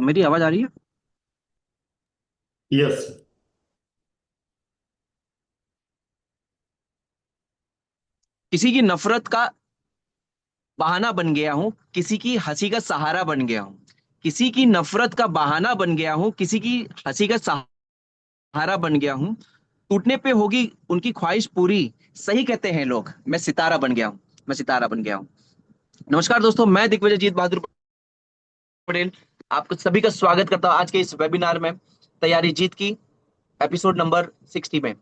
मेरी आवाज आ रही है? यस। किसी की नफरत का बहाना बन गया हूँ, किसी की हंसी का सहारा बन गया हूँ। किसी की नफरत का बहाना बन गया हूँ, किसी की हंसी का सहारा बन गया हूँ। टूटने पे होगी उनकी ख्वाहिश पूरी। सही कहते हैं लोग, मैं सितारा बन गया हूँ। मैं सितारा बन गया हूँ। नमस्कार दोस्तों, मैं दिग्विजय जीत बहादुर पटेल आपको सभी का स्वागत करता हूँ आज के इस वेबिनार में, तैयारी जीत की, एपिसोड नंबर 60 में।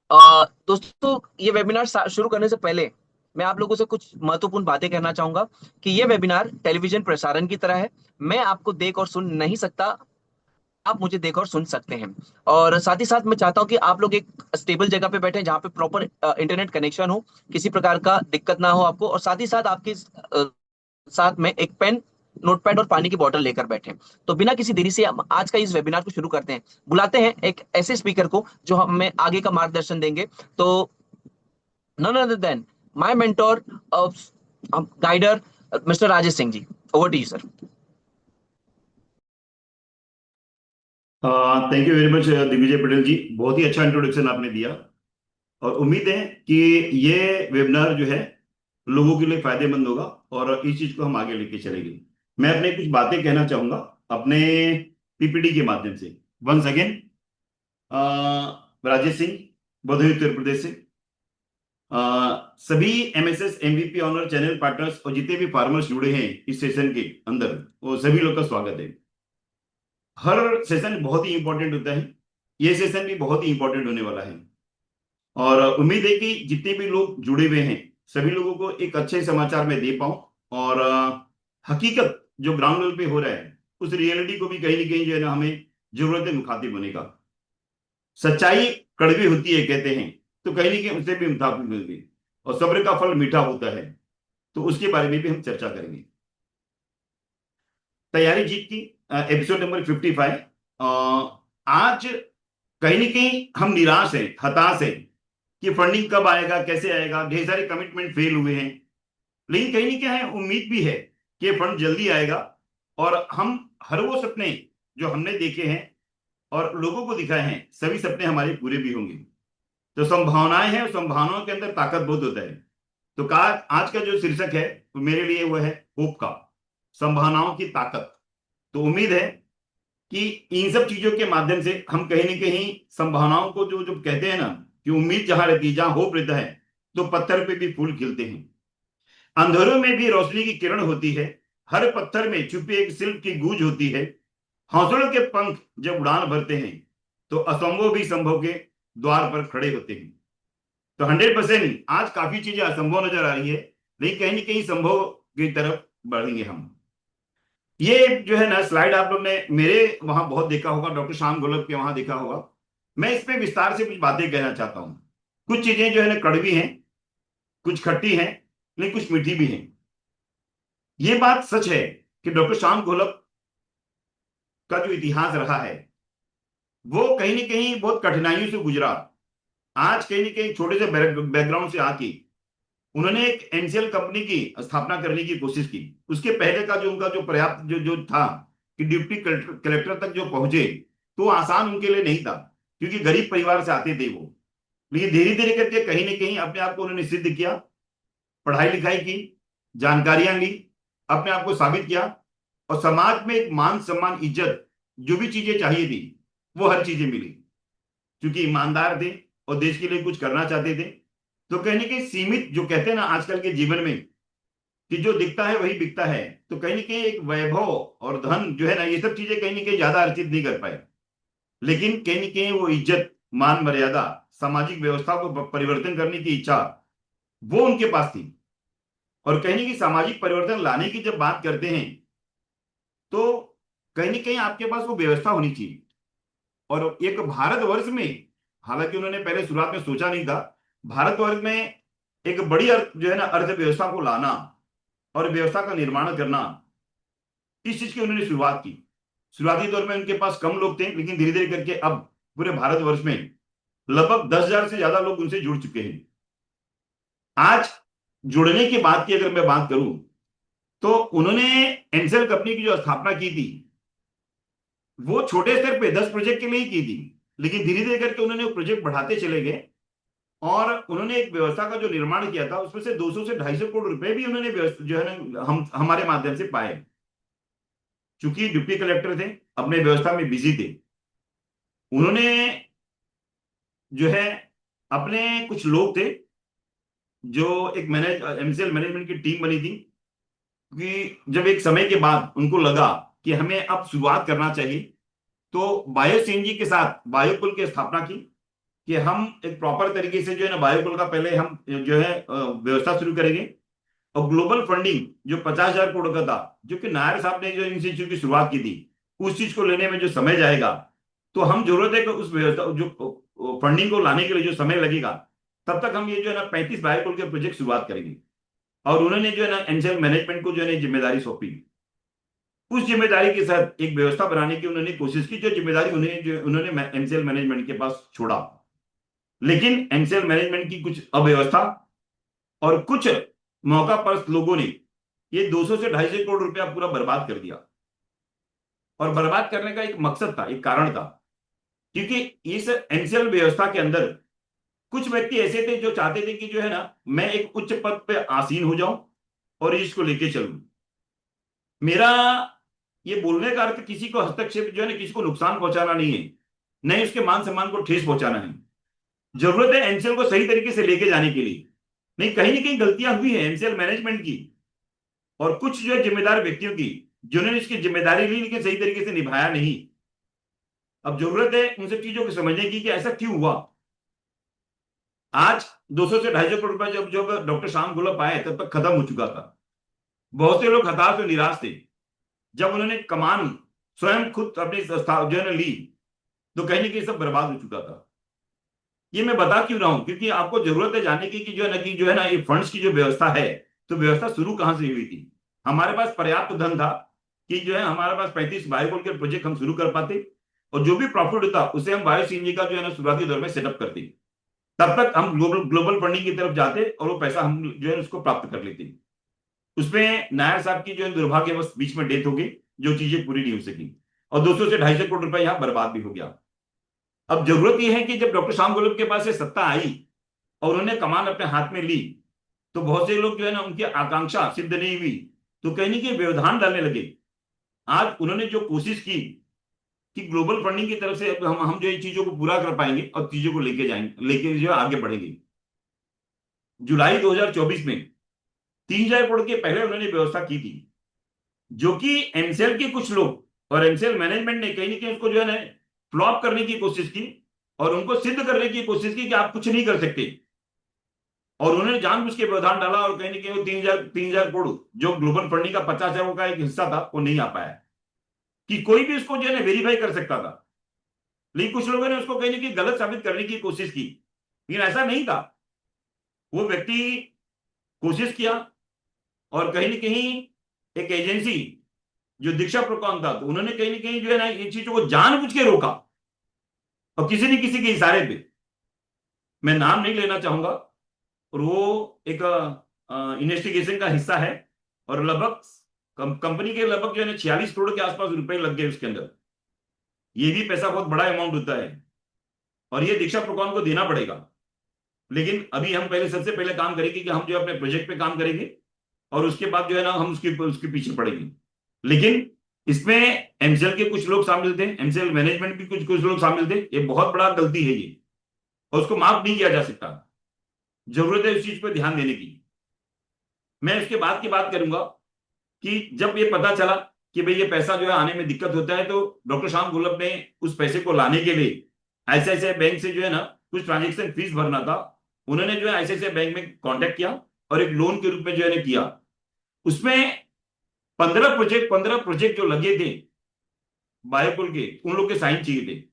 दोस्तों, ये वेबिनार शुरू करने से पहले मैं आप लोगों से कुछ महत्वपूर्ण बातें कहना चाहूंगा कि ये वेबिनार टेलीविजन प्रसारण की तरह है। मैं आपको देख और सुन नहीं सकता, आप मुझे देख और सुन सकते हैं। और साथ ही साथ मैं चाहता हूं कि आप लोग एक स्टेबल जगह पे बैठे जहां पे प्रॉपर इंटरनेट कनेक्शन हो, किसी प्रकार का दिक्कत ना हो आपको, और साथ ही साथ आपके साथ में एक पेन, नोटपैड और पानी की बोतल लेकर बैठे। तो बिना किसी देरी से हम आज का इस वेबिनार को शुरू करते हैं। बुलाते हैं एक ऐसे स्पीकर को जो हमें आगे का मार्गदर्शन देंगे। तो none other than my mentor, guider, Mr. Rajesh Singh ji. Over to you, sir. Thank you very much Digvijay Patel ji, बहुत ही अच्छा इंट्रोडक्शन आपने दिया। और उम्मीद है कि ये वेबिनार जो है लोगों के लिए फायदेमंद होगा और इस चीज को हम आगे लेके चलेंगे। मैं अपने कुछ बातें कहना चाहूंगा अपने पीपीटी के माध्यम से। वंस अगेन, राजेश सिंह, भदोही उत्तर प्रदेश से। सभी MSS MVP honour channel partners और जितने भी फार्मर्स जुड़े हैं इस सेशन के अंदर, वो सभी लोग का स्वागत है। हर सेशन बहुत ही इंपॉर्टेंट होता है, ये सेशन भी बहुत ही इंपॉर्टेंट होने वाला है। और उम्मीद है कि जितने भी लोग जुड़े हुए हैं सभी लोगों को एक अच्छे समाचार मैं दे पाऊं। और हकीकत जो ग्राउंड लेवल पे हो रहा है उस रियलिटी को भी कहीं ना कहीं जो है ना हमें जरूरत है मुखातिब होने का। सच्चाई कड़वी होती है कहते हैं, तो कहीं ना कहीं उससे भी मुखातिब होंगे। और सब्र का फल मीठा होता है, तो उसके बारे में भी हम चर्चा करेंगे। तैयारी जीत की एपिसोड नंबर 55। आज कहीं ना कहीं हम निराश हैं, हताश हैं कि फंडिंग कब आएगा, कैसे आएगा। ढेर सारे कमिटमेंट फेल हुए हैं, लेकिन कहीं ना क्या है, उम्मीद भी है कि ये फंड जल्दी आएगा। और हम हर वो सपने जो हमने देखे हैं और लोगों को दिखाए हैं, सभी सपने हमारे पूरे भी होंगे। तो संभावनाएं हैं, संभावनाओं के अंदर ताकत बहुत होता है। तो कहा आज का जो शीर्षक है वो मेरे लिए वो है होप का, संभावनाओं की ताकत। तो उम्मीद है कि इन सब चीजों के माध्यम से हम कहीं ना कहीं संभावनाओं को जो जो कहते हैं ना, कि उम्मीद जहां रहती है, जहां होप रहता है, तो पत्थर पे भी फूल खिलते हैं। अंधेरों में भी रोशनी की किरण होती है, हर पत्थर में छुपी एक शिल्प की गूंज होती है। हौसलों के पंख जब उड़ान भरते हैं, तो असंभव भी संभव के द्वार पर खड़े होते हैं। तो 100% आज काफी चीजें असंभव नजर आ रही है, लेकिन कहीं ना कहीं संभव की तरफ बढ़ेंगे हम। ये जो है ना स्लाइड आप लोग ने मेरे वहां बहुत देखा होगा, डॉक्टर श्याम गोलप के वहां देखा होगा। मैं इस पे विस्तार से कुछ बातें कहना चाहता हूं। कुछ चीजें जो है ना कड़वी हैं, कुछ खट्टी हैं, लेकिन कुछ मीठी भी हैं। ये बात सच है कि डॉक्टर श्याम गोलप का जो इतिहास रहा है वो कहीं ना कहीं बहुत कठिनाइयों से गुजरा। आज कहीं ना कहीं छोटे से बैकग्राउंड से आके उन्होंने एक एनसीएल कंपनी की स्थापना करने की कोशिश की। उसके पहले का जो उनका जो पर्याप्त जो जो था कि डिप्टी कलेक्टर तक जो पहुंचे, तो आसान उनके लिए नहीं था, क्योंकि गरीब परिवार से आते थे वो। लेकिन धीरे धीरे करके कहीं ना कहीं अपने आप को उन्होंने सिद्ध किया, पढ़ाई लिखाई की, जानकारियां ली, अपने आप को साबित किया। और समाज में एक मान सम्मान इज्जत जो भी चीजें चाहिए थी वो हर चीजें मिली, क्योंकि ईमानदार थे और देश के लिए कुछ करना चाहते थे। तो कहीं ना कहीं सीमित जो कहते हैं ना आजकल के जीवन में कि जो दिखता है वही बिकता है, तो कहीं ना कहीं एक वैभव और धन जो है ना, ये सब चीजें कहीं ना कहीं ज्यादा अर्जित नहीं कर पाए। लेकिन कहीं ना कहीं वो इज्जत, मान मर्यादा, सामाजिक व्यवस्था को परिवर्तन करने की इच्छा वो उनके पास थी। और कहीं ना कहीं सामाजिक परिवर्तन लाने की जब बात करते हैं, तो कहीं ना कहीं आपके पास वो व्यवस्था होनी चाहिए। और एक भारतवर्ष में, हालांकि उन्होंने पहले शुरुआत में सोचा नहीं था, भारतवर्ष में एक बड़ी जो है ना अर्थव्यवस्था को लाना और व्यवस्था का निर्माण करना, इस चीज की उन्होंने शुरुआत की। शुरुआती दौर में उनके पास कम लोग थे, लेकिन धीरे धीरे करके अब पूरे भारतवर्ष में लगभग 10,000 से ज्यादा लोग उनसे जुड़ चुके हैं। आज जुड़ने की बात की अगर मैं बात करूं, तो उन्होंने एनसेल कंपनी की जो स्थापना की थी वो छोटे स्तर पे 10 प्रोजेक्ट के लिए ही की थी, लेकिन धीरे धीरे करके उन्होंने वो प्रोजेक्ट बढ़ाते चले गए और उन्होंने एक व्यवस्था का जो निर्माण किया था उसमें से 200 से 250 करोड़ रुपए भी उन्होंने जो है ना हम हमारे माध्यम से पाए। चूंकि डिप्टी कलेक्टर थे, अपने व्यवस्था में बिजी थे, उन्होंने जो है अपने कुछ लोग थे जो एक एमसीएल मैनेजमेंट की टीम बनी थी कि जब एक समय के बाद उनको लगा कि हमें अब शुरुआत करना चाहिए, तो बायो सीएनजी के साथ बायोकुल की स्थापना की कि हम एक प्रॉपर तरीके से जो है ना बायोकुल का पहले हम जो है व्यवस्था शुरू करेंगे। और ग्लोबल फंडिंग जो 50,000 करोड़ का था, जो कि नायर साहब ने जो इंस्टीट्यूट की शुरुआत की थी, उस चीज को लेने में जो समय जाएगा, तो हम जरूरत है कि उस व्यवस्था जो फंडिंग को लाने के लिए जो समय लगेगा, तब तक हम ये जो है ना 35 बायोकुल के प्रोजेक्ट शुरुआत करेंगे। और उन्होंने जो है ना एनसीएल मैनेजमेंट को जो है ना जिम्मेदारी सौंपी। उस जिम्मेदारी के साथ एक व्यवस्था बनाने की उन्होंने कोशिश की, जो जिम्मेदारी उन्होंने एनसीएल मैनेजमेंट के पास छोड़ा। लेकिन एनसीएल मैनेजमेंट की कुछ अव्यवस्था और कुछ मौका परस्त लोगों ने ये 200 से 250 करोड़ रुपया पूरा बर्बाद कर दिया। और बर्बाद करने का एक मकसद था, एक कारण था, क्योंकि इस एनसीएल व्यवस्था के अंदर कुछ व्यक्ति ऐसे थे जो चाहते थे कि जो है ना मैं एक उच्च पद पे आसीन हो जाऊं और इसको लेके चलूं। मेरा ये बोलने का अर्थ किसी को हस्तक्षेप जो है ना किसी को नुकसान पहुंचाना नहीं है, नहीं उसके मान सम्मान को ठेस पहुंचाना है। जरूरत है एनसीएल को सही तरीके से लेके जाने के लिए। नहीं, कहीं ना कहीं गलतियां हुई है एनसीएल मैनेजमेंट की और कुछ जो है जिम्मेदार व्यक्तियों की, जिन्होंने इसकी जिम्मेदारी ली लेकिन सही तरीके से निभाया नहीं। अब जरूरत है उन सब चीजों को समझने की कि ऐसा क्यों हुआ। आज 200 से 250 करोड़ रुपए जब जब डॉक्टर श्याम गुलाब आए तब तक खत्म हो चुका था। बहुत से लोग हताश और निराश थे। जब उन्होंने कमान स्वयं खुद अपनी जो है ना ली, तो कहीं ना कहीं सब बर्बाद हो चुका था। ये मैं बता क्यों रहा हूं, क्योंकि आपको जरूरत है जानने की कि जो है ना ये फंड्स की जो व्यवस्था है, तो व्यवस्था शुरू कहां से हुई थी। हमारे पास पर्याप्त धन था कि जो है हमारे पास 35 बायोकोल के प्रोजेक्ट हम शुरू कर पाते और जो भी प्रॉफिट होता उसे हम बायो सीएनजी का जो है ना शुरुआती दौर में सेटअप करते। तब तक हम ग्लोबल ग्लोबल फंडिंग की तरफ जाते और वो पैसा हम जो है उसको प्राप्त कर लेते। उसमें नायर साहब की जो है दुर्भाग्यवश बीच में डेथ हो गई, जो चीजें पूरी नहीं हो सकी और 200 से 250 करोड़ रुपए यहां बर्बाद भी हो गया। अब जरूरत यह है कि जब डॉक्टर श्याम गुलाब के पास ये सत्ता आई और उन्होंने कमान अपने हाथ में ली, तो बहुत से लोग जो है ना उनकी आकांक्षा सिद्ध नहीं हुई, तो कहीं ना कहीं व्यवधान डालने लगे। आज उन्होंने जो कोशिश की कि ग्लोबल फंडिंग की तरफ से हम जो ये चीजों को पूरा कर पाएंगे और चीजों को लेके जाएंगे, लेके जो आगे बढ़ेंगे। जुलाई 2024 में 3,000 करोड़ के पहले उन्होंने व्यवस्था की थी, जो कि एमसीएल के कुछ लोग और एमसीएल मैनेजमेंट ने कहीं ना कहीं उसको जो है ना फ्लॉप करने की कोशिश की और उनको सिद्ध करने की कोशिश की कि आप कुछ नहीं कर सकते। और उन्होंने जानबूझ के व्यवधान डाला और कहीं ना कहीं वो 3,000 करोड़ जो ग्लोबल फंडिंग का 50,000 का एक हिस्सा था वो नहीं आ पाया, कि कोई भी उसको जो है ना वेरीफाई कर सकता था। लेकिन कुछ लोगों ने उसको कहीं ना कहीं गलत साबित करने की कोशिश की, लेकिन ऐसा नहीं था। वो व्यक्ति कोशिश किया और कहीं ना कहीं एक एजेंसी जो दीक्षा प्रोकॉन था, तो उन्होंने कहीं ना कहीं जो है ना इन चीजों को जानबूझ के रोका और किसी न किसी के इशारे पे, मैं नाम नहीं लेना चाहूंगा, और वो एक इन्वेस्टिगेशन का हिस्सा है। और लगभग कंपनी के लगभग जो है ना 46 करोड़ के आसपास रुपए लग गए उसके अंदर। ये भी पैसा बहुत बड़ा अमाउंट होता है और ये दीक्षा प्रोकॉन को देना पड़ेगा। लेकिन अभी हम पहले सबसे पहले काम करेंगे कि हम जो अपने प्रोजेक्ट पे काम करेंगे और उसके बाद जो है ना हम उसके उसके पीछे पड़ेंगे। लेकिन इसमें एमसीएल के कुछ लोग शामिल थे, एमसीएल मैनेजमेंट भी कुछ कुछ लोग शामिल थे। ये बहुत बड़ा गलती है ये, और उसको माफ नहीं किया जा सकता। जरूरत है उस चीज पर ध्यान देने की। मैं इसके बाद की बात करूंगा कि जब ये पता चला कि भाई ये पैसा जो है आने में दिक्कत होता है, तो डॉक्टर श्याम गुलाब ने उस पैसे को लाने के लिए आईसीआईसीआई बैंक से जो है ना कुछ ट्रांजेक्शन फीस भरना था, उन्होंने जो है आईसीआईसीआई बैंक में कांटेक्ट किया और एक लोन के रूप में जो है किया। उसमें 15 प्रोजेक्ट जो लगे थे बायोपुल के, उन लोग के साइन चाहिए थे,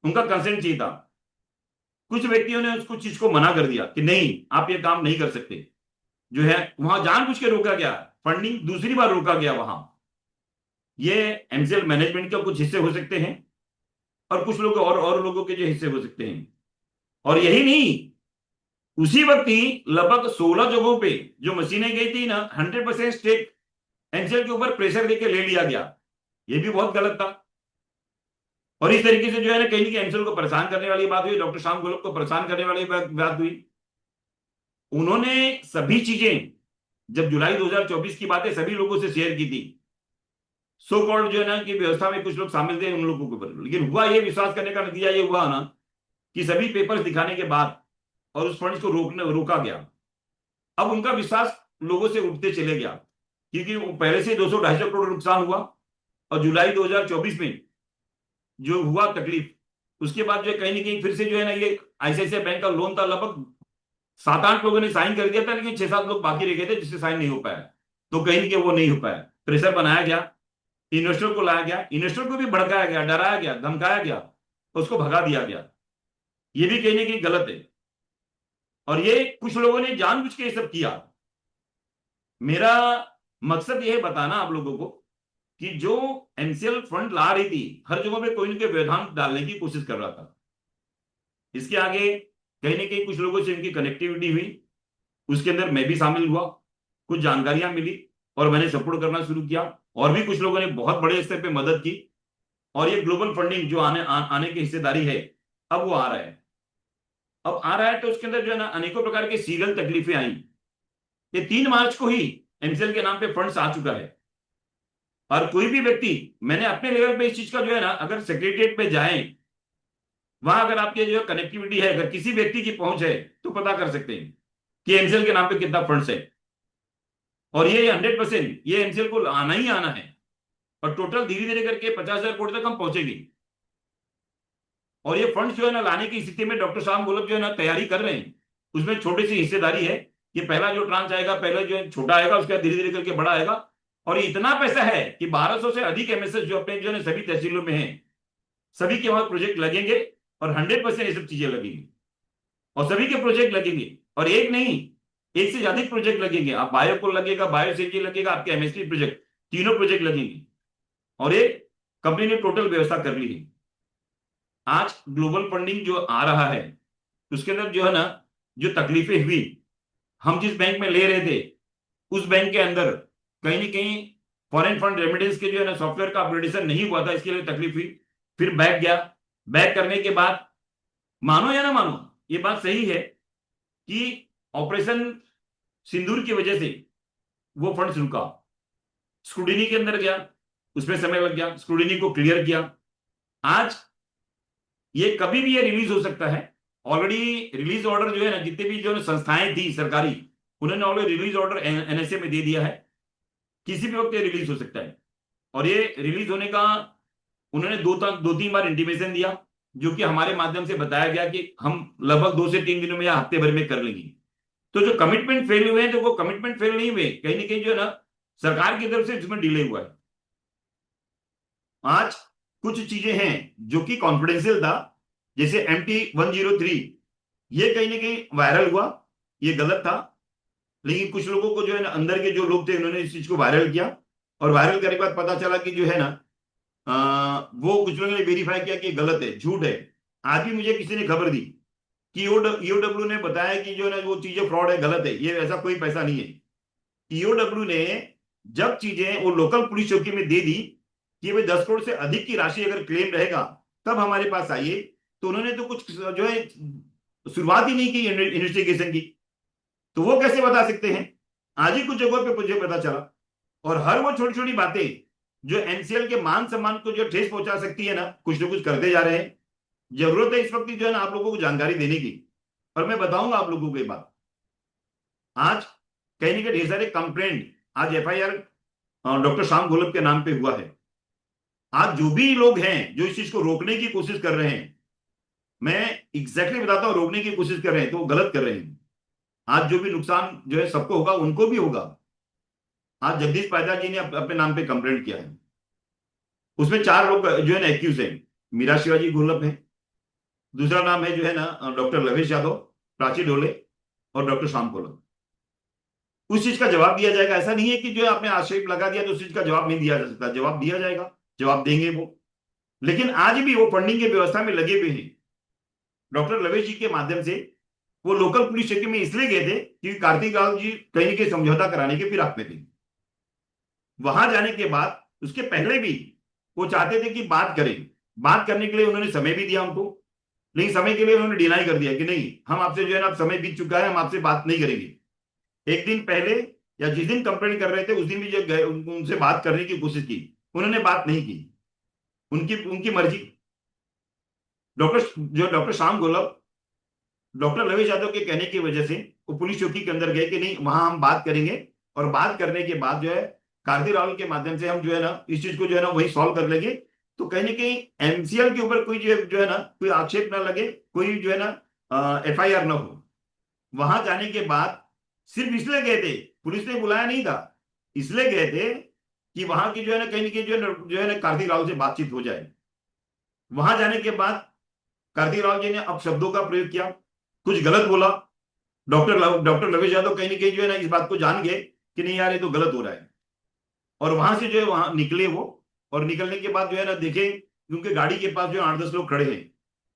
उनका कंसेंट चाहिए था। कुछ व्यक्तियों ने उसको चीज को मना कर दिया कि नहीं आप ये काम नहीं कर सकते, जो है वहां जानबूझ के रोका गया। फंडिंग दूसरी बार रोका गया वहां। ये एमसीएल मैनेजमेंट के कुछ हिस्से हो सकते हैं और कुछ लोग और लोगों के जो हिस्से हो सकते हैं। और यही नहीं, उसी वक्त ही लगभग 16 जगहों पे जो मशीनें गई थी ना 100% स्टेट एनसीएल के ऊपर प्रेशर देके ले लिया गया, ये भी बहुत गलत था। और इस तरीके से जो है ना कहीं ना कहीं एनसीएल को परेशान करने वाली बात हुई, डॉक्टर श्याम गोलप को परेशान करने वाली बात हुई। उन्होंने सभी चीजें, जब जुलाई 2024 की बातें सभी लोगों से शेयर की थी, सो कॉल्ड जो है ना कि व्यवस्था में कुछ लोग शामिल थे उन लोगों के ऊपर, लेकिन हुआ ये, विश्वास करने का नतीजा ये हुआ ना कि सभी पेपर्स दिखाने के बाद और उस फंड को रोका गया। अब उनका विश्वास लोगों से उठते चले गया, क्योंकि वो पहले से 200-250 करोड़ नुकसान हुआ, और जुलाई 2024 में जो हुआ तकलीफ, उसके बाद जो है कहीं ना कहीं फिर से जो है ना ये आईसीआईसीआई बैंक का लोन था, लगभग 7-8 लोगों ने साइन कर दिया था, लेकिन 6-7 लोग बाकी रह गए थे जिससे साइन नहीं हो पाया। तो कहीं ना कहीं वो नहीं हो पाया, प्रेशर बनाया गया, इन्वेस्टर को लाया गया, इन्वेस्टर को भी भड़काया गया, डराया गया, धमकाया गया, उसको भगा दिया गया। ये भी कहीं ना कहीं गलत है, और ये कुछ लोगों ने जानबूझ के ये सब किया। मेरा मकसद यह है बताना आप लोगों को कि जो एनसीएल फंड ला रही थी, हर जगह पे कोई ना कोई व्यवधान डालने की कोशिश कर रहा था। इसके आगे कहीं ना कहीं कुछ लोगों से इनकी कनेक्टिविटी हुई, उसके अंदर मैं भी शामिल हुआ, कुछ जानकारियां मिली और मैंने सपोर्ट करना शुरू किया, और भी कुछ लोगों ने बहुत बड़े स्तर पे मदद की, और ये ग्लोबल फंडिंग जो आने की हिस्सेदारी है, अब वो आ रहा है। अब आ रहा है तो उसके अंदर जो है ना अनेकों प्रकार के सीरियल तकलीफें आई। ये 3 मार्च को ही एनसीएल के नाम पे फंड्स आ चुका है, और कोई भी व्यक्ति, मैंने अपने लेवल पे इस चीज का जो है ना, अगर सेक्रेटरिएट पे जाए, वहां अगर आपके जो कनेक्टिविटी है, अगर किसी व्यक्ति की पहुंच है, तो पता कर सकते हैं कि एनसीएल के नाम पे कितना फंड्स है। और ये 100% ये एनसीएल को आना ही आना है, और टोटल धीरे धीरे करके 50,000 करोड़ तक हम पहुंचेंगे। और ये फंड जो है ना लाने की स्थिति में डॉक्टर श्याम गोलप जो है ना तैयारी कर रहे हैं। उसमें छोटी सी हिस्सेदारी है, ये पहला जो ट्रांच आएगा, पहले जो है छोटा आएगा, उसके बाद धीरे धीरे करके बड़ा आएगा। और इतना पैसा है कि 1200 से अधिक एमएसएस जो अपने जो है सभी तहसीलों में है, सभी के वहां प्रोजेक्ट लगेंगे, और 100% ये सब चीजें लगेंगी, और सभी के प्रोजेक्ट लगेंगे, और एक नहीं, एक से अधिक प्रोजेक्ट लगेंगे। आप बायोकोल लगेगा, बायोसीएनजी लगेगा, आपके एमएसपी प्रोजेक्ट, तीनों प्रोजेक्ट लगेंगे, और एक कंपनी ने टोटल व्यवस्था कर ली है। आज ग्लोबल फंडिंग जो आ रहा है, उसके अंदर जो है ना जो तकलीफें हुई, हम जिस बैंक में ले रहे थे, उस बैंक के अंदर कहीं ना कहीं फॉरेन फंड रेमिटेंस के जो है ना सॉफ्टवेयर का अपग्रेडेशन नहीं हुआ था, इसके लिए तकलीफ हुई। फिर बैक गया, बैक करने के बाद, मानो या ना मानो, ये बात सही है कि ऑपरेशन सिंदूर की वजह से वो फंड्स रुका, स्क्रूटिनी के अंदर गया, उसमें समय लग गया, स्क्रूटिनी को क्लियर किया। आज ये कभी भी ये रिलीज हो सकता है। ऑलरेडी रिलीज ऑर्डर जो है ना, जितने भी जो संस्थाएं थी सरकारी, उन्होंने ऑलरेडी रिलीज ऑर्डर एनएसए में दे दिया है, किसी भी वक्त ये रिलीज हो सकता है। और ये रिलीज होने का उन्होंने 2-3 बार इंटीमेशन दिया, जो कि हमारे माध्यम से बताया गया कि हम लगभग 2 से 3 दिनों में या हफ्ते भर में कर लेंगे। तो जो कमिटमेंट फेल हुए हैं, तो वो कमिटमेंट फेल नहीं हुए, कहीं ना कहीं जो है ना सरकार की तरफ से इसमें डिले हुआ है। आज कुछ चीजें हैं जो कि कॉन्फिडेंशियल था, जैसे MT-103, ये कहीं ना कहीं वायरल हुआ, ये गलत था, लेकिन कुछ लोगों को जो है ना अंदर के जो लोग थे, उन्होंने इस चीज को वायरल किया, और वायरल करने के बाद पता चला कि जो है ना वो कुछ लोगों ने वेरीफाई किया कि गलत है, झूठ है। आज भी मुझे किसी ने खबर दी कि ईओडब्ल्यू ने बताया कि जो है ना वो चीजें फ्रॉड है, गलत है, ये ऐसा कोई पैसा नहीं है। ईओडब्ल्यू ने जब चीजें वो लोकल पुलिस चौकी में दे दी कि भाई 10 करोड़ से अधिक की राशि अगर क्लेम रहेगा तब हमारे पास आइए, तो उन्होंने तो कुछ जो है शुरुआत ही नहीं की इन्वेस्टिगेशन की। तो वो कैसे बता सकते हैं? आज ही कुछ जगहों पे मुझे पता चला। और हर वो छोटी छोटी बातें जो एनसीएल के मान सम्मान को जो ठेस पहुंचा सकती है ना, कुछ ना कुछ करते जा रहे हैं। जरूरत है इस वक्त जो है ना आप लोगों को जानकारी देने की, और मैं बताऊंगा आप लोगों को ये बात। आज कहीं ना कहीं ढेर सारे कंप्लेंट, आज एफआईआर डॉक्टर श्याम गोलप के नाम पे हुआ है। आज जो भी लोग हैं जो इस चीज को रोकने की कोशिश कर रहे हैं, मैं एग्जैक्टली बताता हूं, रोकने की कोशिश कर रहे हैं तो वो गलत कर रहे हैं। आज जो भी नुकसान जो है सबको होगा, उनको भी होगा। आज जगदीश पायदा जी ने अपने नाम पे कंप्लेंट किया है, उसमें 4 लोग जो है ना एक्यूज है। मीरा शिवाजी गोलप है, दूसरा नाम है जो है ना डॉक्टर लवेश यादव, प्राची डोले, और डॉक्टर श्याम गोलप। उस चीज का जवाब दिया जाएगा, ऐसा नहीं है कि जो है आपने आक्षेप लगा दिया तो उस चीज का जवाब नहीं दिया जा सकता, जवाब दिया जाएगा, जवाब देंगे वो। लेकिन आज भी वो फंडिंग की व्यवस्था में लगे हुए हैं। डॉक्टर लवेश जी के माध्यम से वो लोकल पुलिस चौकी में इसलिए गए थे क्योंकि कार्तिक राव जी कहीं ना कहीं समझौता कराने के फिराक में थे। वहां जाने के बाद उसके पहले भी वो चाहते थे कि बात करें, बात करने के लिए उन्होंने समय भी दिया हमको, लेकिन समय के लिए उन्होंने डिनाई कर दिया कि नहीं, हम आपसे जो है ना, अब समय बीत चुका है, हम आपसे बात नहीं करेंगे। एक दिन पहले या जिस दिन कंप्लेंट कर रहे थे उस दिन भी जो गए उनसे बात करने की कोशिश की, उन्होंने बात नहीं की। उनकी उनकी मर्जी। डॉक्टर श्याम गोलब डॉक्टर रमेश यादव के कहने की वजह से वो पुलिस चौकी के अंदर गए कि नहीं, वहां हम बात करेंगे, और बात करने के बाद जो है कार्तिक राहुल के माध्यम से हम जो है ना इस चीज को जो है ना वही सॉल्व कर लेंगे। तो कहीं ना कहीं एमसीएल के ऊपर कोई जो है ना कोई आक्षेप ना लगे, कोई जो है ना एफआईआर ना हो। वहां जाने के बाद सिर्फ इसलिए गए थे, पुलिस ने बुलाया नहीं था, इसलिए गए थे कि वहां की जो है ना कहीं ना कहीं जो है ना कार्तिक राहुल से बातचीत हो जाए। वहां जाने के बाद कार्तिक राहुल जी ने अपशब्दों का प्रयोग किया, कुछ गलत बोला। डॉक्टर रमेश यादव कहीं ना कहीं जो है ना इस बात को जान गए कि नहीं यार, ये तो गलत हो रहा है। और वहां से जो है वहां निकले वो, और निकलने के बाद जो है ना देखे कि उनके गाड़ी के पास जो है 8-10 लोग खड़े हैं।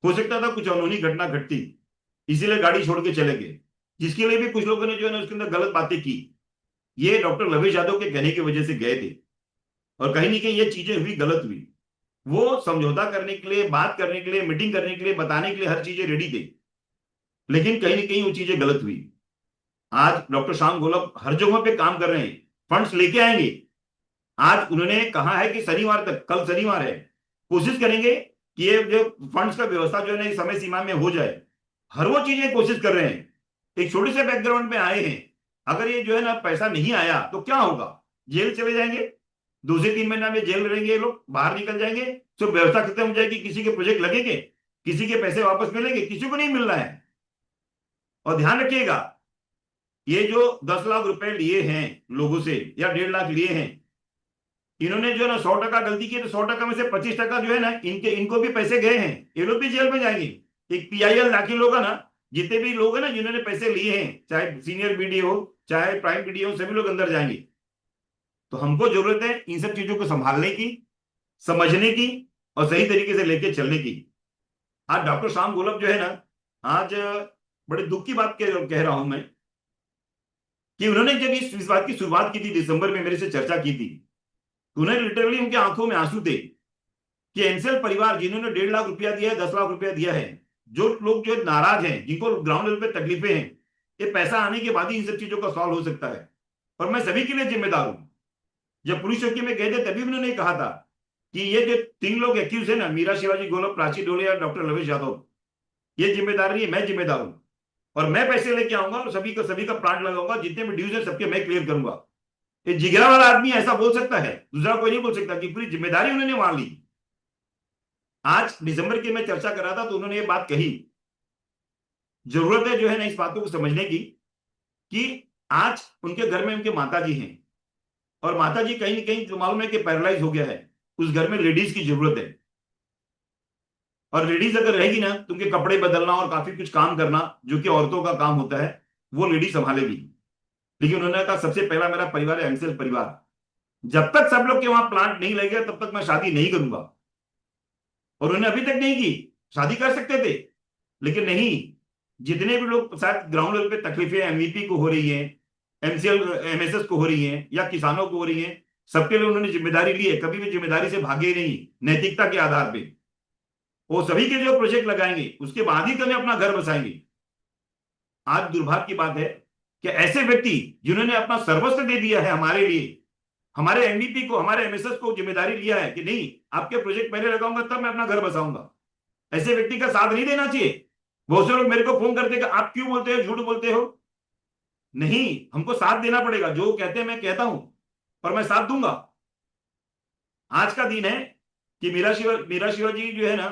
हो सकता था कुछ अनहोनी घटना घटती, इसीलिए गाड़ी छोड़ के चले गए, जिसके लिए भी कुछ लोगों ने जो है ना उसके अंदर गलत बातें की। ये डॉक्टर रमेश यादव के कहने की वजह से गए थे, और कहीं ना कहीं ये चीजें हुई, गलत हुई। वो समझौता करने के लिए, बात करने के लिए, मीटिंग करने के लिए, बताने के लिए हर चीजें रेडी थे, लेकिन कहीं ना कहीं वो चीजें गलत हुई। आज डॉक्टर श्याम गोलब हर जगह पे काम कर रहे हैं, फंड्स लेके आएंगे। आज उन्होंने कहा है कि शनिवार तक, कल शनिवार है, कोशिश करेंगे कि ये जो फंड्स का व्यवस्था जो है ना इस समय सीमा में हो जाए। हर वो चीजें कोशिश कर रहे हैं। एक छोटे से बैकग्राउंड में आए हैं, अगर ये जो है ना पैसा नहीं आया तो क्या होगा? जेल चले जाएंगे, 2 से 3 महीना में जेल रहेंगे, ये लोग बाहर निकल जाएंगे, तो व्यवस्था खत्म हो जाएगी, किसी के प्रोजेक्ट लगेंगे, किसी के पैसे वापस मिलेंगे, किसी को नहीं मिल रहा है। और ध्यान रखिएगा, ये जो 10 लाख रुपए लिए हैं लोगों से या 1.5 लाख लिए हैं, इन्होंने जो है ना 100% गलती की, तो 100% में से 25% जो है ना इनको भी पैसे गए हैं, ये लोग भी जेल में जाएंगे। एक पीआईएल दाखिल होगा ना, जितने भी लोग हैं ना जिन्होंने पैसे लिए हैं, चाहे सीनियर बीडी हो चाहे प्राइम बीडी हो, सभी लोग अंदर जाएंगे। तो हमको जरूरत है इन सब चीजों को संभालने की, समझने की, और सही तरीके से लेके चलने की। आज डॉक्टर श्याम गोलब जो है ना, आज बड़े दुख की बात कह रहा हूं मैं, कि उन्होंने जब इस बात की शुरुआत की थी, दिसंबर में मेरे से चर्चा की थी, तो उन्हें लिटरली उनकी आंखों में आंसू थे कि एनसेल परिवार जिन्होंने 1.5 लाख रुपया दिया है, 10 लाख रुपया दिया है, जो लोग जो नाराज हैं, जिनको ग्राउंड लेवल पे तकलीफें हैं, ये पैसा आने के बाद ही इन सब चीजों का सॉल्व हो सकता है। और मैं सभी के लिए जिम्मेदार हूं। जब पुलिस चौकी में गए थे तभी उन्होंने कहा था कि ये जो 3 लोग एक्यूज है ना, मीरा शिवाजी गोलब, प्राची डोले और डॉक्टर रमेश यादव, ये जिम्मेदार नहीं है, मैं जिम्मेदार हूं। और मैं पैसे लेके आऊंगा और सभी का प्लांट लगाऊंगा, जितने भी ड्यूज है सबके मैं क्लियर करूंगा। ये जिगरा वाला आदमी ऐसा बोल सकता है, दूसरा कोई नहीं बोल सकता, कि पूरी जिम्मेदारी उन्होंने वहां ली। आज दिसंबर की मैं चर्चा कर रहा था तो उन्होंने ये बात कही। जरूरत है जो है ना इस बातों को समझने की, कि आज उनके घर में उनके माता जी हैं, और माता जी कहीं ना कहीं तो मालूम है कि पैरालाइज हो गया है। उस घर में लेडीज की जरूरत है, और लेडीज अगर रहेगी ना तो उनके कपड़े बदलना और काफी कुछ काम करना जो कि औरतों का काम होता है, वो लेडीज संभालेगी। लेकिन उन्होंने कहा सबसे पहला मेरा परिवार है, एमसेल परिवार। जब तक सब लोग के वहां प्लांट नहीं लगेगा तब तक मैं शादी नहीं करूंगा। और उन्होंने अभी तक नहीं की। शादी कर सकते थे, लेकिन नहीं। जितने भी लोग शायद ग्राउंड लेवल पे तकलीफें एमवीपी को हो रही है, एमसीएल एमएसएस को हो रही है, या किसानों को हो रही है, सबके लिए उन्होंने जिम्मेदारी ली है, कभी भी जिम्मेदारी से भागे नहीं, नैतिकता के आधार पे। वो सभी के जो प्रोजेक्ट लगाएंगे उसके बाद ही कभी अपना घर बसाएंगे। आज दुर्भाग्य की बात है कि ऐसे व्यक्ति जिन्होंने अपना सर्वस्व दे दिया है हमारे लिए, हमारे एमवीपी को, हमारे एमएसएस को जिम्मेदारी लिया है कि नहीं, आपके प्रोजेक्ट पहले लगाऊंगा तब मैं अपना घर बसाऊंगा, ऐसे व्यक्ति का साथ नहीं देना चाहिए। बहुत से लोग मेरे को फोन करते हैं कि आप क्यों बोलते हो, झूठ बोलते हो। नहीं, हमको साथ देना पड़ेगा, जो कहते हैं मैं कहता हूं, और मैं साथ दूंगा। आज का दिन है कि मीरा शिवाजी जो है ना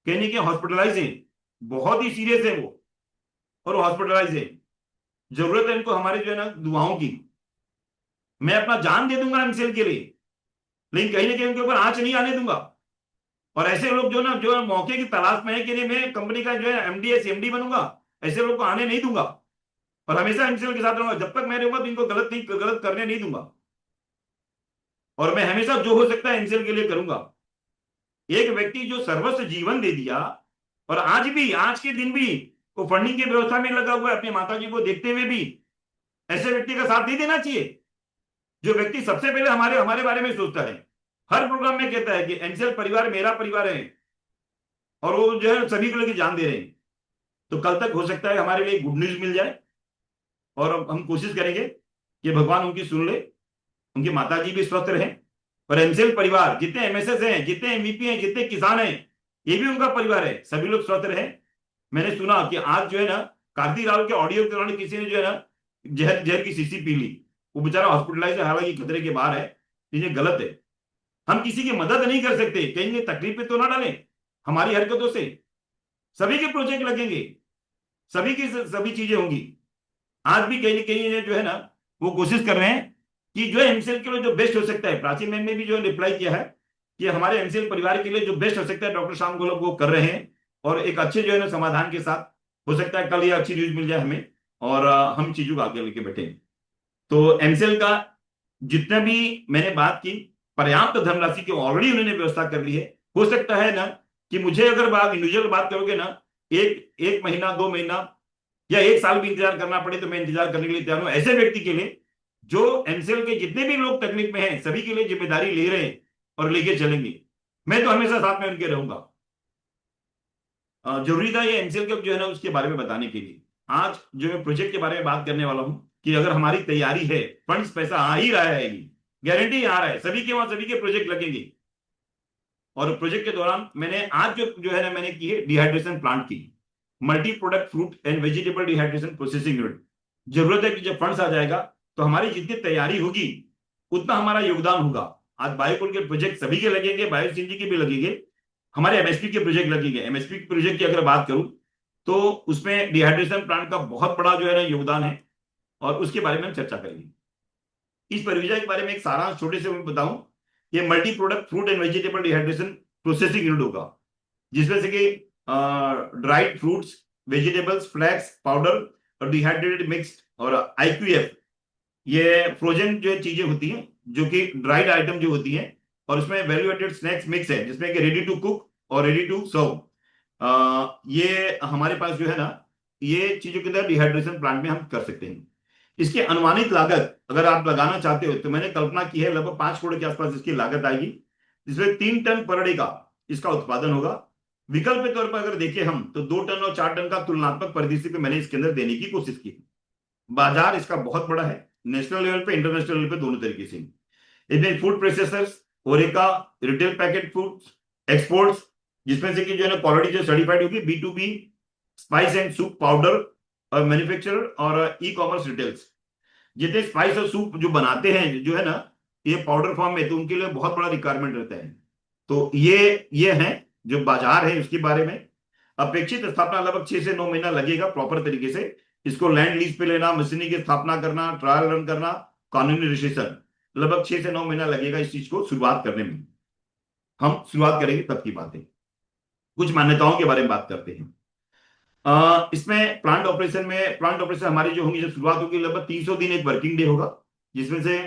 कहने के हॉस्पिटलाइज है, बहुत ही सीरियस है वो, और हॉस्पिटलाइज है। जरूरत है इनको हमारे जो है ना दुआओं की। मैं अपना जान दे दूंगा एमसीएल के लिए, लेकिन कहीं ना कहीं उनके ऊपर आंच नहीं आने दूंगा। और ऐसे लोग जो ना जो है मौके की तलाश में है कि नहीं मैं कंपनी का जो है एमडी एमडी बनूंगा, ऐसे लोग को आने नहीं दूंगा। और हमेशा एमसीएल के साथ रहूंगा, जब तक मैं रहूंगा तो इनको गलत करने नहीं दूंगा। और मैं हमेशा जो हो सकता है एमसीएल के लिए करूंगा। एक व्यक्ति जो सर्वस्व जीवन दे दिया, और आज भी, आज के दिन भी वो फंडिंग की व्यवस्था में लगा हुआ है, अपनी माता जी को देखते हुए भी, ऐसे व्यक्ति का साथ नहीं देना चाहिए। जो व्यक्ति सबसे पहले हमारे हमारे बारे में सोचता है, हर प्रोग्राम में कहता है कि एनसीएल परिवार मेरा परिवार है, और वो जो है सभी को लेकर जान दे रहे हैं, तो कल तक हो सकता है हमारे लिए गुड न्यूज मिल जाए। और हम कोशिश करेंगे कि भगवान उनकी सुन ले, उनकी माता जी भी स्वस्थ रहें, और एनसीएल परिवार जितने एमएसएस हैं, जितने एमवीपी हैं, जितने किसान हैं, ये भी उनका परिवार है, सभी लोग स्वस्थ रहे। मैंने सुना कि आज जो है ना, कार्तिक राहुल के ऑडियो के दौरान किसी ने जो है ना जहर जहर की शीशी पी ली, वो बेचारा हॉस्पिटलाइज है, हालांकि खतरे के बाहर है। ये गलत है। हम किसी की मदद नहीं कर सकते, कहीं तकलीफ पे तो ना डालें हमारी हरकतों से। सभी के प्रोजेक्ट लगेंगे, सभी की सभी चीजें होंगी। आज भी कहीं ना कहीं जो है ना वो कोशिश कर रहे हैं कि जो एमसीएल के लिए जो बेस्ट हो सकता है, प्राची मैम ने भी जो रिप्लाई किया है कि हमारे एमसीएल परिवार के लिए जो बेस्ट हो सकता है डॉक्टर श्याम गोलक वो कर रहे हैं, और एक अच्छे जो है ना समाधान के साथ हो सकता है कल ये अच्छी न्यूज मिल जाए हमें, और हम चीजों को आगे लेके बैठे। तो एमसीएल का जितना भी मैंने बात की, पर्याप्त धनराशि की ऑलरेडी उन्होंने व्यवस्था कर ली है। हो सकता है ना कि मुझे अगर बात इंडिविजुअल बात करोगे ना, एक एक महीना, 2 महीना या 1 साल भी इंतजार करना पड़े तो मैं इंतजार करने के लिए तैयार हूं, ऐसे व्यक्ति के लिए जो एमसीएल के जितने भी लोग तकलीफ में हैं सभी के लिए जिम्मेदारी ले रहे हैं और लेके चलेंगे। मैं तो हमेशा साथ में उनके रहूंगा। जरूरी था ये एमसीएल का जो है ना उसके बारे में बताने के लिए। आज जो मैं प्रोजेक्ट के बारे में बात करने वाला हूं कि अगर हमारी तैयारी है, फंड्स पैसा आ ही रहा है, गारंटी आ रहा है, सभी के वहां सभी के प्रोजेक्ट लगेंगे। और प्रोजेक्ट के दौरान मैंने आज जो है ना मैंने की है डिहाइड्रेशन प्लांट की, multi product fruit and vegetable dehydration processing unit. जरूरत है कि जब फंड्स आ जाएगा तो हमारी जितनी तैयारी होगी उतना हमारा योगदान होगा। आज बायोकोल के प्रोजेक्ट सभी के लगेंगे, बायो सीएनजी के भी लगेंगे, हमारे एमएसपी के प्रोजेक्ट लगेंगे। एमएसपी के प्रोजेक्ट की अगर बात करूं तो उसमें डिहाइड्रेशन प्लांट का बहुत बड़ा जो है ना योगदान है, और उसके बारे में हम चर्चा करेंगे। इस परियोजना के बारे में एक सारांश छोटे से मैं बताऊं, ये multi product fruit and vegetable dehydration processing unit होगा, जिसमें से कि dried fruits, vegetables, flakes powder और डिहाइड्रेटेड मिक्स्ड और आईक्यूएफ, ये फ्रोजन जो चीजें होती हैं, जो कि ड्राइड आइटम जो होती हैं, और उसमें वैल्यू एडेड स्नैक्स मिक्स है जिसमें कि रेडी टू कुक और रेडी टू सर्व, ये हमारे पास जो है ना ये चीजों के अंदर डिहाइड्रेशन प्लांट में हम कर सकते हैं। इसकी अनुमानित लागत अगर आप लगाना चाहते हो तो मैंने कल्पना की है लगभग 5 करोड़ के आसपास इसकी लागत आएगी, जिसमें 3 टन पर डे का इसका उत्पादन होगा। विकल्प के तौर पर अगर देखें हम तो 2 टन और 4 टन का तुलनात्मक परिदृश्य पे मैंने इसके अंदर देने की कोशिश की। बाजार इसका बहुत बड़ा है, नेशनल लेवल पे, इंटरनेशनल लेवल पे, दोनों तरीके से। इसमें फूड प्रोसेसर्स, ओरेका, रिटेल पैकेट फूड्स, एक्सपोर्ट्स, जिसमें से कि जो है ना क्वालिटी जो सर्टिफाइड होगी, B2B, spice and soup powder और मैन्युफैक्चरर और ई कॉमर्स रिटेल्स। जितने स्पाइस और सूप जो बनाते हैं जो है ना ये पाउडर फॉर्म में, तो उनके लिए बहुत बड़ा रिक्वायरमेंट रहता है। तो ये है जो बाजार है उसके बारे में। अपेक्षित स्थापना लगभग 6 से 9 महीना लगेगा प्रॉपर तरीके से इसको लैंड लीज पे लेना, मशीनरी की स्थापना करना, ट्रायल रन करना, कानूनी रजिस्ट्रेशन, लगभग 6 से 9 महीना लगेगा इस चीज को शुरुआत करने में। हम शुरुआत करेंगे तब की बातें। कुछ मान्यताओं के बारे में बात करते हैं। इसमें प्लांट ऑपरेशन हमारी जो होंगी, जब शुरुआत होगी लगभग 300 दिन एक वर्किंग डे होगा, जिसमें से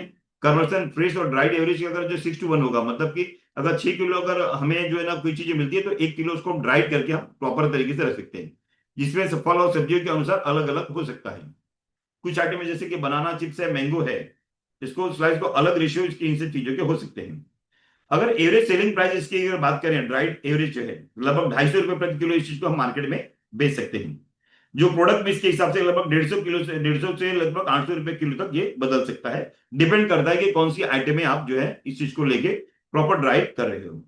कन्वर्सन फ्रेश और ड्राइड एवरेज अगर जो 6:1 होगा, मतलब कि अगर 6 किलो अगर हमें जो है ना कोई चीजें मिलती है तो 1 किलो उसको ड्राइड करके हम प्रॉपर तरीके से रख सकते हैं, जिसमें फल और सब्जियों के अनुसार अलग अलग हो सकता है। कुछ आइटम है जैसे कि बनाना चिप्स है, मैंगो है, इसको स्लाइस को अलग रेशियो इन सब चीजों के हो सकते हैं। अगर एवरेज सेलिंग प्राइस इसकी अगर बात करें, ड्राइड एवरेज जो है लगभग 250 रुपए प्रति किलो, इस चीज को हम मार्केट में बेच सकते हैं। जो प्रोडक्ट मिक्स के हिसाब से लगभग 150 से लगभग 800 रुपए किलो तक ये बदल सकता है। डिपेंड करता है कि कौन सी आइटम में आप जो है इस चीज को लेके प्रॉपर ड्राइव कर रहे हो।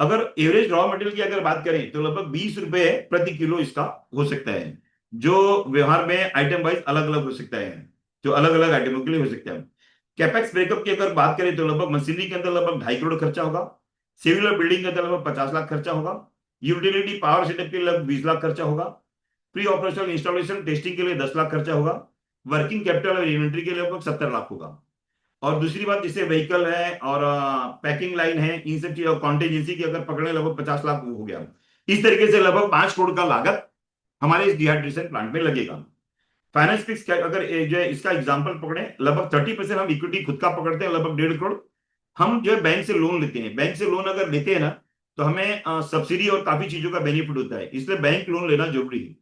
अगर एवरेज रॉ मटेरियल की अगर बात करें तो लगभग 20 रुपए प्रति किलो इसका हो सकता है, जो व्यवहार में आइटम वाइज अलग अलग हो सकता है, जो अलग अलग आइटमों के लिए हो सकता है। कैपेक्स ब्रेकअप की अगर बात करें तो लगभग मशीनरी के अंदर लगभग 2.5 करोड़ खर्चा होगा, सिविल और बिल्डिंग के अंदर लगभग 50 लाख खर्चा होगा, यूटिलिटी पावर सेटअप के लिए लगभग 20 लाख खर्चा होगा, प्री ऑपरेशनल इंस्टॉलेशन टेस्टिंग के लिए 10 लाख खर्चा होगा, वर्किंग कैपिटल और इन्वेंट्री के लिए लगभग 70 लाख होगा। और दूसरी बात, जैसे व्हीकल है और पैकिंग लाइन है, इन सब चीजों कॉन्टेजेंसी की अगर पकड़े लगभग 50 लाख हो गया। इस तरीके से लगभग 5 करोड़ का लागत हमारे इस डिहाइड्रेशन प्लांट में लगेगा। फाइनेंस फिक्स अगर जो है इसका एग्जांपल पकड़े, लगभग 30% हम इक्विटी खुद का पकड़ते हैं, लगभग 1.5 करोड़। हम जो है बैंक से लोन लेते हैं, बैंक से लोन अगर लेते हैं ना तो हमें सब्सिडी और काफी चीजों का बेनिफिट होता है, इसलिए बैंक लोन लेना जरूरी है।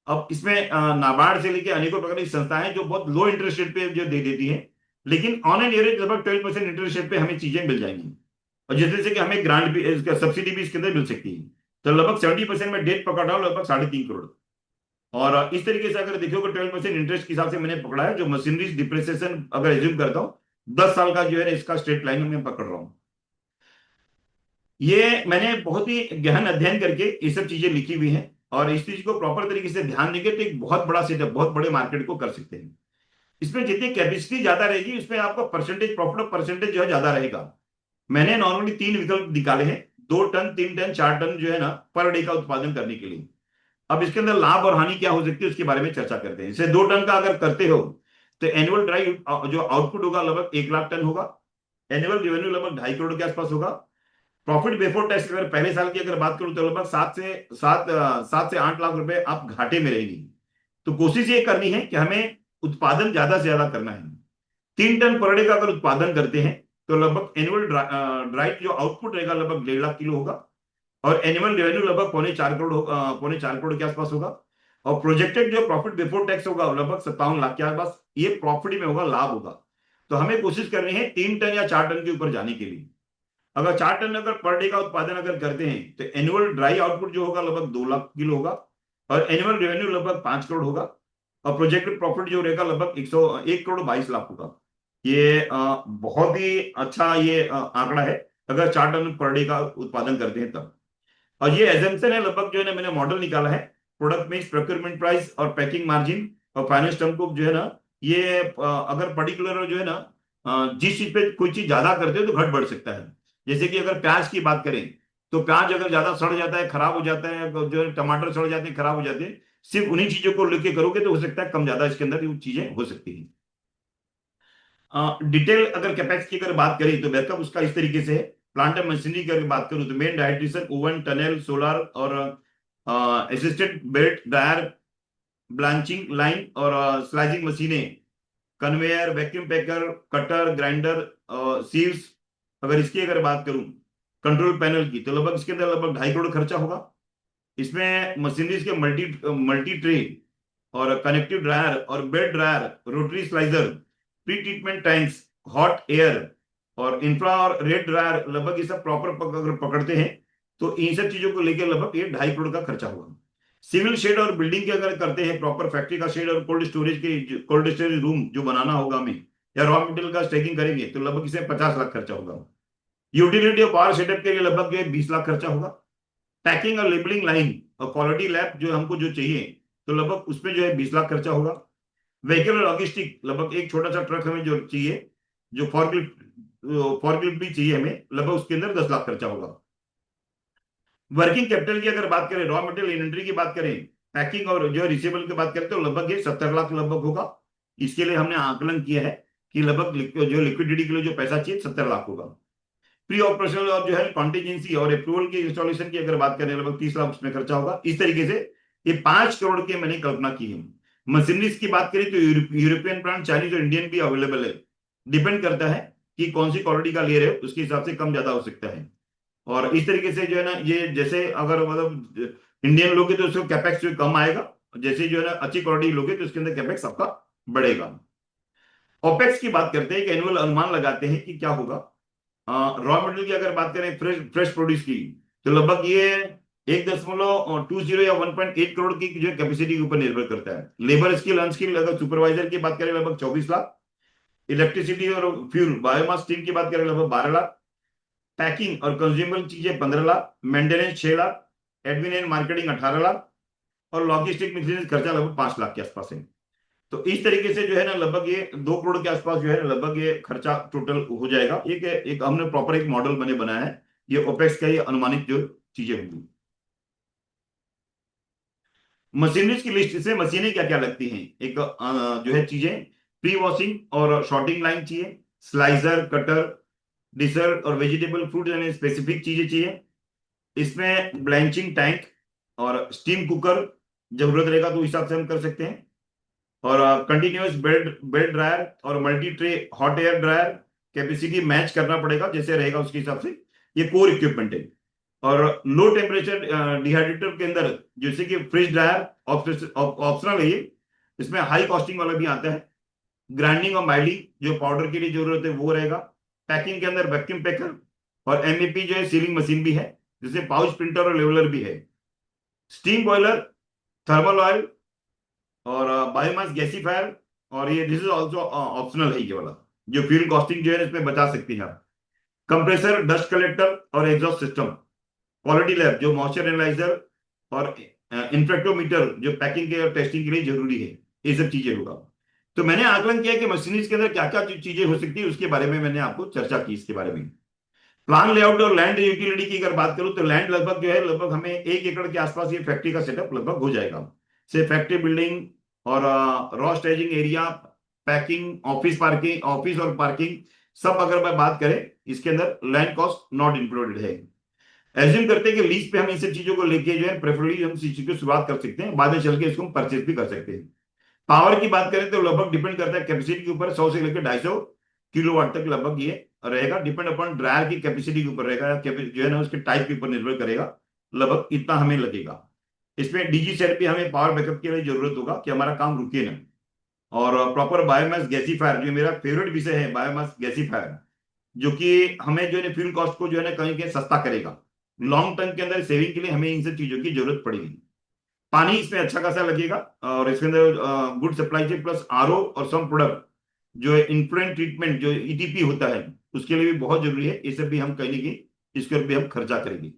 अब इसमें नाबार्ड से लेकर अनेकों प्रकार की संस्थाएं जो बहुत लो इंटरेस्ट रेट पे जो दे देती हैं, लेकिन ऑन एन एवरेज लगभग 12% इंटरेस्ट रेट पे हमें चीजें मिल जाएंगी। और जिस तरह से कि हमें ग्रांट भी, इसका सब्सिडी भी इसके अंदर मिल सकती है। तो लगभग 70% में डेट पकड़ रहा हूँ, लगभग 3.5 करोड़। और इस तरीके से अगर देखोगे 12% इंटरेस्ट के हिसाब से मैंने पकड़ा है, जो मशीनरी डिप्रिसिएशन अगर एज्यूम करता हूँ 10 साल का जो है ना इसका स्ट्रेट लाइन में पकड़ रहा हूँ। ये मैंने बहुत ही गहन अध्ययन करके ये सब चीजें लिखी हुई हैं, और इस चीज को प्रॉपर तरीके से ध्यान देंगे तो एक बहुत बड़ा सेटअप, बहुत बड़े मार्केट को कर सकते हैं। इसमें जितनी कैपेसिटी ज्यादा रहेगी उसमें आपका परसेंटेज, प्रॉफिट ऑफ परसेंटेज जो है ज्यादा रहेगा। मैंने नॉर्मली 3 विकल्प निकाले हैं, 2 टन, 3 टन, 4 टन जो है ना पर डे का उत्पादन करने के लिए। अब इसके अंदर लाभ और हानि क्या हो सकती है उसके बारे में चर्चा करते हैं। जैसे 2 टन का अगर करते हो तो एनुअल ड्राई जो आउटपुट होगा लगभग 1 लाख टन होगा। एनुअल रेवेन्यू लगभग 2.5 करोड़ के आसपास होगा। प्रॉफिट बिफोर टैक्स अगर पहले साल की अगर बात करूं तो लगभग 7 से 8 लाख रुपए आप घाटे में रहेगी। तो कोशिश ये करनी है कि हमें उत्पादन ज्यादा से ज्यादा करना है। 3 टन पर डे का अगर उत्पादन करते हैं तो लगभग एनुअल ड्राइट जो आउटपुट रहेगा लगभग 1.5 लाख किलो होगा। और एनुअल रेवेन्यू लगभग 3.25 करोड़ पौने 4 करोड़ के आसपास होगा। और प्रोजेक्टेड जो प्रॉफिट बिफोर टैक्स होगा लगभग 57 लाख के आसपास, ये प्रॉफिट में होगा, लाभ होगा। तो हमें कोशिश करनी है 3 टन या 4 टन के ऊपर जाने के लिए। अगर 4 टन अगर पर डे का उत्पादन अगर करते हैं तो एनुअल ड्राई आउटपुट जो होगा लगभग 2 लाख किलो होगा। और एनुअल रेवेन्यू लगभग 5 करोड़ होगा। और प्रोजेक्टेड प्रॉफिट जो रहेगा लगभग 101 करोड़ 22 लाख होगा। ये बहुत ही अच्छा ये आंकड़ा है अगर 4 टन पर डे का उत्पादन करते हैं तब। और ये एजम्पशन है लगभग जो है ना, मैंने मॉडल निकाला है, प्रोडक्ट मिक्स, प्रोक्योरमेंट प्राइस और पैकिंग मार्जिन और फाइनेंस टर्म को जो है ना, ये अगर पर्टिकुलर जो है ना जिस चीज पे कोई चीज ज्यादा करते हो तो घट बढ़ सकता है। जैसे कि अगर प्याज की बात करें तो प्याज अगर ज्यादा सड़ जाता है, खराब हो जाता है, जो है टमाटर सड़ जाते हैं, खराब हो जाते हैं, सिर्फ उन्हीं चीजों को लेके करोगे तो हो सकता है कम ज्यादा इसके अंदर चीजें हो सकती है। डिटेल अगर कैपेक्स की अगर बात करें तो बैकअप उसका इस तरीके से है। प्लांट एंड मशीनरी की अगर बात करूं तो मेन डाइट्रिशन, ओवन, टनल, सोलर और assistant belt, dryer, blanching line और स्लाइसिंग मशीनें, कन्वेयर, वैक्यूम पैकर, कटर, ग्राइंडर, सीव्स। अगर इसकी अगर बात करूं कंट्रोल पैनल की तो लगभग इसके अंदर लगभग 2.5 करोड़ खर्चा होगा। इसमें मशीनरीज के मल्टी मल्टी ट्रे और कनेक्टिव ड्रायर और belt dryer, rotary slicer, pre treatment tanks, hot air और इंफ्रा और रेड ड्रायर, लगभग ये सब प्रॉपर अगर पकड़ते हैं तो इन सब चीजों को लेकर लगभग ये 2.5 करोड़ का खर्चा होगा। सिविल शेड और बिल्डिंग के अगर करते हैं, प्रॉपर फैक्ट्री का शेड और कोल्ड स्टोरेज रूम जो बनाना होगा हमें, या रॉ मटेरियल का स्टैकिंग करेंगे तो लगभग इसे 50 लाख खर्चा होगा। यूटिलिटी और पावर सेटअप के लिए लगभग जो है 20 लाख खर्चा होगा। पैकिंग और लेबलिंग लाइन और क्वालिटी लैब जो हमको जो चाहिए तो लगभग उसमें जो है 20 लाख खर्चा होगा। व्हीकल और लॉजिस्टिक लगभग एक छोटा सा ट्रक हमें जो चाहिए, जो फॉर्कलिफ्ट भी चाहिए हमें, लगभग उसके अंदर 10 लाख खर्चा होगा। वर्किंग कैपिटल की अगर बात करें, रॉ मटेरियल इन्वेंट्री की बात करें, पैकिंग और जो रिसीवेबल की बात करें तो लगभग ये 70 लाख लगभग होगा। इसके लिए हमने आकलन किया है कि लगभग जो लिक्विडिटी के लिए जो पैसा चाहिए 70 लाख होगा। प्री ऑपरेशनल और जो है कॉन्टीजेंसी और अप्रूवल की इंस्टॉलेशन की अगर बात करें लगभग 30 लाख उसमें खर्चा होगा। इस तरीके से ये 5 करोड़ की मैंने कल्पना की है। मशीनरीज की बात करें तो यूरोपियन ब्रांड, चाइनीज और इंडियन भी अवेलेबल है। डिपेंड करता है कि कौन सी क्वालिटी का ले रहे हो, उसके हिसाब से कम ज्यादा हो सकता है। और इस तरीके से जो है ना, ये जैसे अगर मतलब इंडियन लोगे तो उसका कैपेक्स जो कम आएगा, जैसे जो है ना अच्छी क्वालिटी लोगे तो उसके अंदर कैपेक्स आपका बढ़ेगा। ओपेक्स की बात करते हैं, एक एनुअल अनुमान लगाते हैं कि क्या होगा। रॉ मटेरियल की अगर बात करें फ्रेश प्रोड्यूस की तो लगभग ये 1.20 या 1.8 करोड़ की जो कैपेसिटी के ऊपर निर्भर करता है। लेबर स्किल, अनस्किल अगर सुपरवाइजर की बात करें लगभग 24 लाख। इलेक्ट्रिसिटी और फ्यूल बायोमास स्टीम की बात करें लगभग 12 लाख। पैकिंग और कंज्यूमेबल चीजें 15 lakh. Maintenance 6 lakh. Admin and marketing 18 lakh. और लॉजिस्टिक मिशनरीज खर्चा लगभग 5 लाख के आसपास है। तो इस तरीके से जो है ना लगभग ये 2 करोड़ के आसपास जो है ना लगभग ये खर्चा टोटल हो जाएगा। एक हमने प्रॉपर एक मॉडल बने बनाया है। ये ओपेक्स का ये अनुमानित जो चीजें होंगी। मशीनरीज की लिस्ट, इसमें मशीनें क्या क्या लगती हैं, एक जो है चीजें, प्री वॉशिंग और शॉर्टिंग लाइन चाहिए, स्लाइजर, कटर, डिसर और वेजिटेबल फ्रूट यानी स्पेसिफिक चीजें चाहिए। इसमें ब्लैंचिंग टैंक और स्टीम कुकर जरूरत रहेगा तो हिसाब से हम कर सकते हैं। और कंटिन्यूअस बेल्ट बेल्ट ड्रायर और multi tray hot air dryer, capacity match करना पड़ेगा जैसे रहेगा उसके हिसाब से। ये कोर इक्विपमेंट है। और लो टेम्परेचर डिहाइड्रेटर के अंदर जैसे कि फ्रिज ड्रायर ऑप्शनल है ये, इसमें हाई कॉस्टिंग वाला भी आता है। ग्राइंडिंग और माइलिंग जो पाउडर के लिए जरूरत है वो रहेगा। पैकिंग के अंदर वैक्यूम पैकर और एमईपी जो है सीलिंग मशीन भी है, जिसमें पाउच प्रिंटर और लेवलर भी है। स्टीम बॉयलर, थर्मल ऑयल और बायोमास गैसीफायर। और ये दिस इज ऑल्सो ऑप्शनल है, ये वाला जो फ्यूल कॉस्टिंग जो है इसमें बचा सकती है आप। कंप्रेसर, डस्ट कलेक्टर और एग्जॉस्ट सिस्टम। क्वालिटी लैब जो मॉइस्चर एनालाइजर और इन्फेक्टोमीटर जो पैकिंग के और टेस्टिंग के लिए जरूरी है, ये सब चीजें होगा। तो मैंने आकलन किया कि मशीनरीज के अंदर क्या क्या चीजें हो सकती है, उसके बारे में मैंने आपको चर्चा की इसके बारे में। प्लान लेआउट और लैंड यूटिलिटी की अगर बात करूं तो लैंड लगभग जो है लगभग हमें 1 एकड़ के आसपास ये फैक्ट्री का सेटअप लगभग हो जाएगा। से फैक्ट्री बिल्डिंग और raw staging area, packing, office parking, office और पार्किंग, सब अगर मैं बात करें इसके अंदर लैंड कॉस्ट नॉट इंक्लूडेड है। एज्यूम करते हैं कि लीज पे हम इन सब चीजों को लेके जो है प्रेफरली हम इस चीज की शुरुआत कर सकते हैं, बाद में चल के इसको हम परचेज भी कर सकते हैं। पावर की बात करें तो लगभग डिपेंड करता है कैपेसिटी के ऊपर, 100 से लेकर 250 किलोवाट तक लगभग ये रहेगा। डिपेंड अपॉन ड्रायर की कैपेसिटी के ऊपर रहेगा, जो है ना उसके टाइप के ऊपर निर्भर करेगा। लगभग इतना हमें लगेगा। इसमें डीजी सेट पे हमें पावर बैकअप के लिए जरूरत होगा कि हमारा काम रुके ना। और प्रॉपर बायोमास गैसीफायर, जो मेरा फेवरेट विषय है, बायोमास गैसीफायर, जो कि हमें जो है फ्यूल कॉस्ट को जो है ना कहीं कहीं सस्ता करेगा। लॉन्ग टर्म के अंदर सेविंग के लिए हमें इन सब चीजों की जरूरत पड़ेगी। पानी इसमें अच्छा खासा लगेगा और इसके अंदर good supply chain plus RO और सम प्रोडक्ट जो है इन्फ्लुएंट ट्रीटमेंट जो ईटीपी होता है उसके लिए भी बहुत जरूरी है। ये सब भी हम कहीं की इसके ऊपर भी हम खर्चा करेंगे।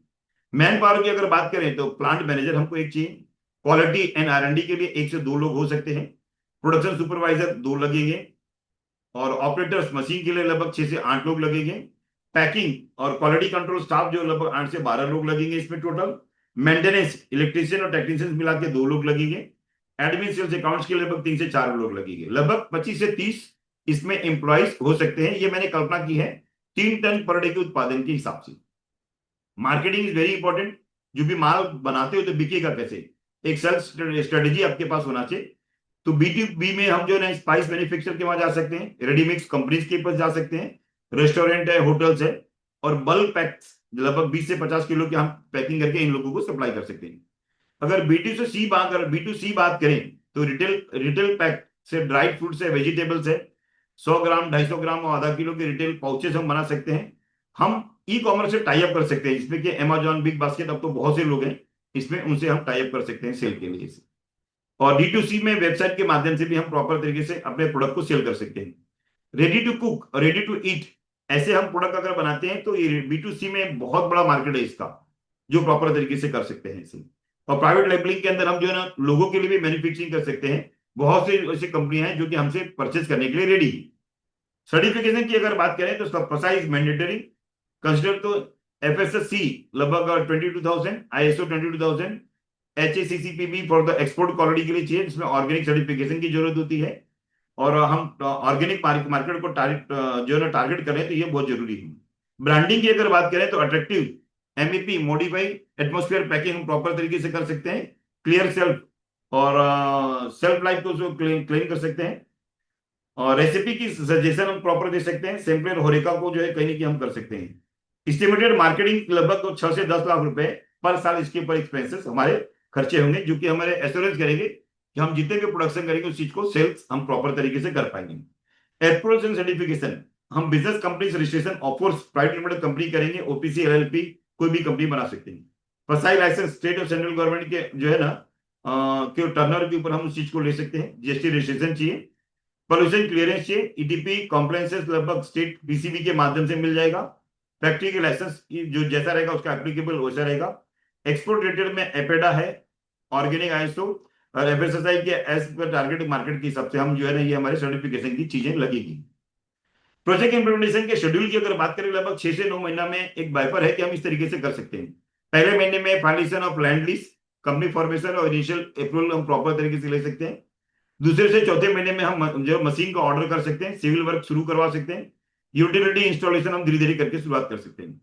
मैन पावर की अगर बात करें तो प्लांट मैनेजर हमको एक चाहिए। क्वालिटी एंड R&D के लिए 1 से 2 लोग हो सकते हैं। प्रोडक्शन सुपरवाइजर 2 लगेंगे और ऑपरेटर्स मशीन के लिए लगभग 6 से 8 लोग लगेंगे। पैकिंग और क्वालिटी कंट्रोल स्टाफ जो लगभग 8 से 12 लोग लगेंगे इसमें टोटल। मेंटेनेंस, इलेक्ट्रीशियन और टेक्नीशियन मिला के 2 लोग लगेंगे। एडमिन सेल्स अकाउंट्स के लिए लगभग 3 से 4 लोग लगेंगे। लगभग 25 से 30 इसमें एम्प्लॉयज हो सकते हैं। ये मैंने कल्पना की है 3 टन पर डे के उत्पादन के हिसाब से। Marketing is very important. जो भी माल बनाते हो तो बिकेगा कैसे, एक सेल्स स्ट्रेटेजी आपके पास होना चाहिए। तो B2B में हम जो है स्पाइस मैन्युफैक्चर के वहां जा सकते हैं, रेडीमिक्स कंपनीज के पास जा सकते हैं, रेस्टोरेंट है, होटल्स है, और बल्क पैक्स लगभग 20 से 50 किलो के हम पैकिंग करके इन लोगों को सप्लाई कर सकते हैं। अगर B2C बात करें तो रिटेल रिटेल पैक से ड्राइड फ्रूट्स है, वेजिटेबल्स है, 100 ग्राम, 250 ग्राम और आधा किलो के रिटेल पाउचेस हम बना सकते हैं। हम ई कॉमर्स से टाई अप कर सकते हैं, इसमें कि अमेजॉन, बिग बास्केट, अब तो बहुत से लोग हैं इसमें, उनसे हम टाई अप कर सकते हैं सेल के लिए। और D2C में वेबसाइट के माध्यम से भी हम प्रॉपर तरीके से अपने प्रोडक्ट को सेल कर सकते हैं। Ready to cook, ready to eat, ऐसे हम प्रोडक्ट अगर बनाते हैं तो ये B2C में बहुत बड़ा मार्केट है इसका, जो प्रॉपर तरीके से कर सकते हैं इसे। और प्राइवेट लेबलिंग के अंदर हम जो है ना लोगों के लिए भी मैन्युफैक्चरिंग कर सकते हैं। बहुत सी ऐसी कंपनियां हैं जो कि हमसे परचेज करने के लिए रेडी है। सर्टिफिकेशन की अगर बात करें तो सबका इज मैंडेटरी कंसिडर। तो FSSC लगभग 22,000, ISO 22,000, HACCP for the export quality के लिए चाहिए, जिसमें ऑर्गेनिक सर्टिफिकेशन की जरूरत होती है। और हम ऑर्गेनिक मार्केट को टारगेट जो है ना टारगेट करें तो ये बहुत जरूरी है। ब्रांडिंग की अगर बात करें तो attractive, MEP, modify, atmosphere packing हम प्रॉपर तरीके से कर सकते हैं। क्लियर सेल्फ और सेल्फ लाइफ को क्लेम कर सकते हैं। और रेसिपी की सजेशन हम प्रॉपर दे सकते हैं। सैंपलर होरेका को जो है कहीं ना कहीं हम कर सकते हैं। इस्टीमेटेड मार्केटिंग लगभग 6 से 10 लाख रुपए पर साल इसके ऊपर एक्सपेंसेस हमारे खर्चे होंगे, जो कि हमारे एश्योरेंस करेंगे कि हम जितने भी प्रोडक्शन करेंगे उस चीज को सेल्स हम प्रॉपर तरीके से कर पाएंगे। एप्रूवल एंड सर्टिफिकेशन, हम business company registration of course private limited company करेंगे, OPC, LLP कोई भी कंपनी बना सकते हैं। फसाई लाइसेंस स्टेट और सेंट्रल गवर्नमेंट के जो है ना के टर्नर के ऊपर हम उस चीज को ले सकते हैं। GST रजिस्ट्रेशन चाहिए, पोल्यूशन क्लियरेंस चाहिए, ETP कॉम्प्लायंसेस लगभग स्टेट PCB के माध्यम से मिल जाएगा। फैक्ट्री के लाइसेंस जो जैसा रहेगा उसका एप्लीकेबल वैसा रहेगा। एक्सपोर्ट रेटेड में एपेडा है, ऑर्गेनिक ISO और FSSAI के एज पर टारगेट मार्केट के हिसाब से हम जो है ना ये हमारे सर्टिफिकेशन की चीजें लगेगी। प्रोजेक्ट इंप्लीमेंटेशन के शेड्यूल की अगर बात करें लगभग 6 से 9 महीना में एक वाइपर है कि हम इस तरीके से कर सकते हैं। पहले महीने में foundation of land lease, company formation और इनिशियल अप्रूवल हम प्रॉपर तरीके से ले सकते हैं। दूसरे से चौथे महीने में हम जो मशीन का ऑर्डर कर सकते हैं, सिविल वर्क शुरू करवा सकते हैं, यूटिलिटी इंस्टॉलेशन हम धीरे धीरे करके शुरुआत कर सकते हैं।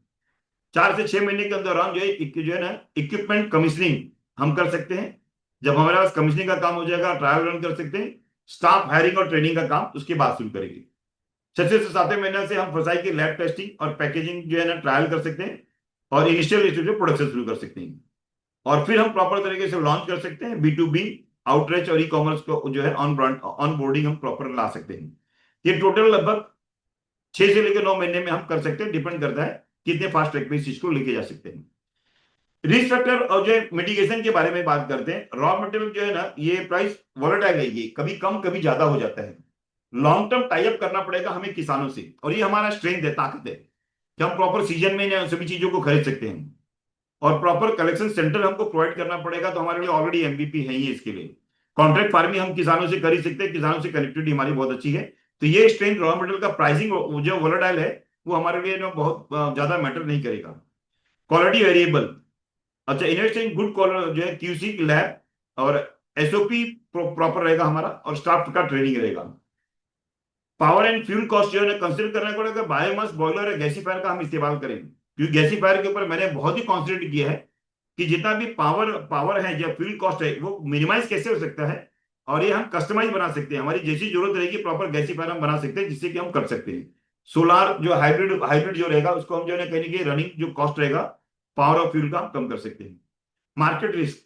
4 से 6 महीने के दौरान जो है ना इक्विपमेंट कमीशनिंग हम कर सकते हैं। जब हमारे पास कमीशनिंग का काम हो जाएगा ट्रायल रन कर सकते हैं। स्टाफ हायरिंग और ट्रेनिंग का काम उसके बाद शुरू करेंगे। 6 से 7 महीने से हम फसाई की लैब टेस्टिंग और पैकेजिंग जो है ना ट्रायल कर सकते हैं और इनिशियल स्टेज में प्रोडक्शन शुरू कर सकते हैं। और फिर हम प्रॉपर तरीके से लॉन्च कर सकते हैं। B2B आउटरीच और ई कॉमर्स को जो है ऑन बोर्डिंग हम प्रॉपर ला सकते हैं। ये टोटल लगभग 6 से लेकर 9 महीने में हम कर सकते हैं, डिपेंड करता है कितने फास्ट ट्रैक पे इस चीज को लेके जा सकते हैं। रिस्क फैक्टर और जो मिटिगेशन के बारे में बात करते हैं, रॉ मटेरियल जो है ना, ये प्राइस वोलेटाइल है, ये कभी कम कभी ज्यादा हो जाता है। लॉन्ग टर्म टाई अप करना पड़ेगा हमें किसानों से, और ये हमारा स्ट्रेंथ है, ताकत है कि हम प्रॉपर सीजन में सभी चीजों को खरीद सकते हैं, और प्रॉपर कलेक्शन सेंटर हमको प्रोवाइड करना पड़ेगा। तो हमारे लिए ऑलरेडी एमवीपी है ही इसके लिए। कॉन्ट्रैक्ट फार्मिंग हम किसानों से कर ही सकते हैं, किसानों से कनेक्टिविटी हमारी बहुत अच्छी है। तो ये स्ट्रेंथ रॉ मटेरियल का प्राइसिंग जो वोलेटाइल है, वो हमारे लिए जो बहुत ज्यादा मैटर नहीं करेगा। क्वालिटी वेरिएबल, अच्छा, इन्वेस्ट इन गुड जो है क्यूसी लैब, और एसओपी प्रॉपर रहेगा हमारा, और स्टाफ का ट्रेनिंग रहेगा। पावर एंड फ्यूल कॉस्ट जो है कंसिडर करना पड़ेगा, बायोमास बॉयलर या गैसीफायर का हम इस्तेमाल करें, क्योंकि गैसीफायर के ऊपर मैंने बहुत ही कॉन्सेंट्रेट किया है कि जितना भी पावर है या फ्यूल कॉस्ट है वो मिनिमाइज कैसे हो सकता है, और ये हम कस्टमाइज बना सकते हैं, हमारी जैसी जरूरत रहेगी प्रॉपर गैसीफायर हम बना सकते हैं, जिससे कि हम कर सकते हैं। सोलार जो हाइब्रिड हाइब्रिड जो रहेगा उसको हम जो है कहीं कि रनिंग जो कॉस्ट रहेगा पावर और फ्यूल का हम कम कर सकते हैं। Market risk,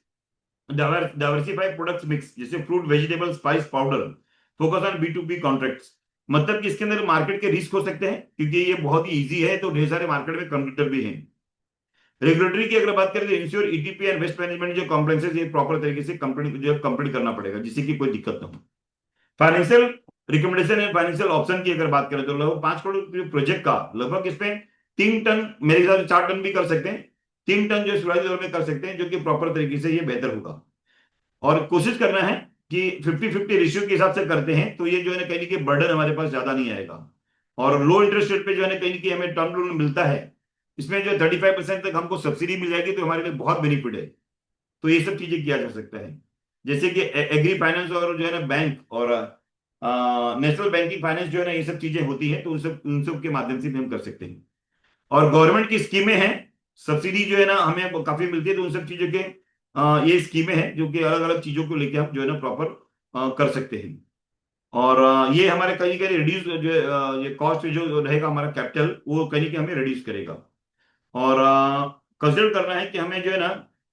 diversify products mix, जैसे fruit vegetable spice powder, focus on B2B contracts, मतलब कि इसके अंदर मार्केट के रिस्क हो सकते हैं क्योंकि ये बहुत ही इजी है, तो ढेर सारे मार्केट में कंप्यूटर भी हैं। रेगुलेटरी की अगर बात करें तो ensure ETP and waste management जो कॉम्प्लायंसेस ये प्रॉपर तरीके से कंपनी को जो कंप्लीट करना पड़ेगा, जिससे कि कोई दिक्कत ना हो। Financial recommendation and financial option की अगर बात करें तो लगभग 5 करोड़ प्रोजेक्ट का लगभग इसमें 3 टन, मेरे हिसाब से 4 टन भी कर सकते हैं, 3 टन जो शुरुआती दौर में कर सकते हैं, जो कि प्रॉपर तरीके से ये बेहतर होगा। और कोशिश करना है कि 50-50 रेशियो के हिसाब से करते हैं, तो ये जो है ना कहीं कि बर्डन हमारे पास ज्यादा नहीं आएगा। और लो इंटरेस्ट रेट पे जो है ना कहीं कि हमें टर्म लोन मिलता है, इसमें जो 35% तक हमको सब्सिडी मिल जाएगी, तो हमारे लिए बहुत बेनिफिट है। तो ये सब चीजें किया जा सकता है, जैसे कि एग्री फाइनेंस और जो है ना बैंक और नेशनल बैंकिंग फाइनेंस जो है ना, ये सब चीजें होती है, तो उन सब के माध्यम से भी हम कर सकते हैं। और गवर्नमेंट की स्कीमें हैं, सब्सिडी जो है ना हमें काफी मिलती है, तो उन सब चीजों के ये स्कीमें हैं जो कि अलग अलग चीजों को लेके हम जो है ना प्रॉपर कर सकते हैं। और ये हमारे कहीं कहीं रिड्यूस जो है, ये कॉस्ट जो रहेगा हमारा कैपिटल, वो कहीं कि हमें रिड्यूस करेगा। और कंसिडर करना है कि हमें जो है ना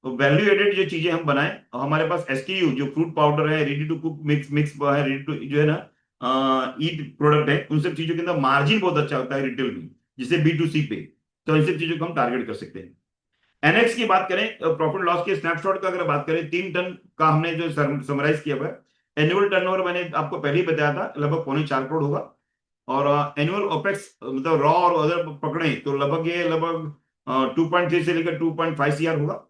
वैल्यू एडेड जो चीजें हम बनाएं, हमारे पास एसकेयू जो फ्रूट पाउडर है, ready to cook mix mix है, रेडी टू जो है ना ईट प्रोडक्ट है, उन सब चीजों के अंदर मार्जिन बहुत अच्छा होता है रिटेल में, जिसे B2C पे, तो इन सब चीजों को हम टारगेट कर सकते हैं। एनएक्स की बात करें, प्रॉफिट लॉस के स्नैपशॉट का अगर बात करें, 3 टन का हमने जो समराइज किया हुआ है। एनुअल टर्नओवर मैंने आपको पहले ही बताया था लगभग 4.25 करोड़ होगा। और एनुअल ओपेक्स मतलब रॉ और अदर पकड़े तो लगभग ये लगभग 2.3 से लेकर 2.5 CR होगा।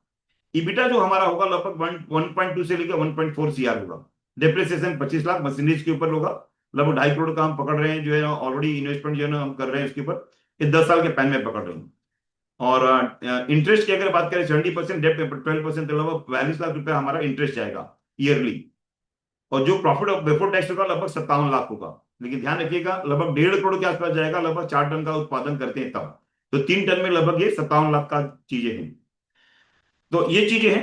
इबिटा जो हमारा होगा लगभग 1.2 से लेकर 1.4 CR होगा। डेप्रिसिएशन 25 लाख मशीनरीज के ऊपर होगा, लगभग 2.5 करोड़ का हम पकड़ रहे हैं, जो है ऑलरेडी इन्वेस्टमेंट जो है ना हम कर रहे हैं उसके ऊपर, ये 10 साल के पैन में पकड़ रहे हैं। और इंटरेस्ट की अगर बात करें 70% डेट पे 12%, तो लगभग 42 लाख रुपया हमारा इंटरेस्ट जाएगा ईयरली। और जो प्रॉफिट बिफोर टैक्स होगा लगभग 57 लाख होगा। लेकिन ध्यान रखिएगा लगभग 1.5 करोड़ के आसपास जाएगा, लगभग 4 टन का उत्पादन करते हैं तब, तो 3 टन में लगभग ये 57 लाख का चीजें हैं। तो ये चीजें हैं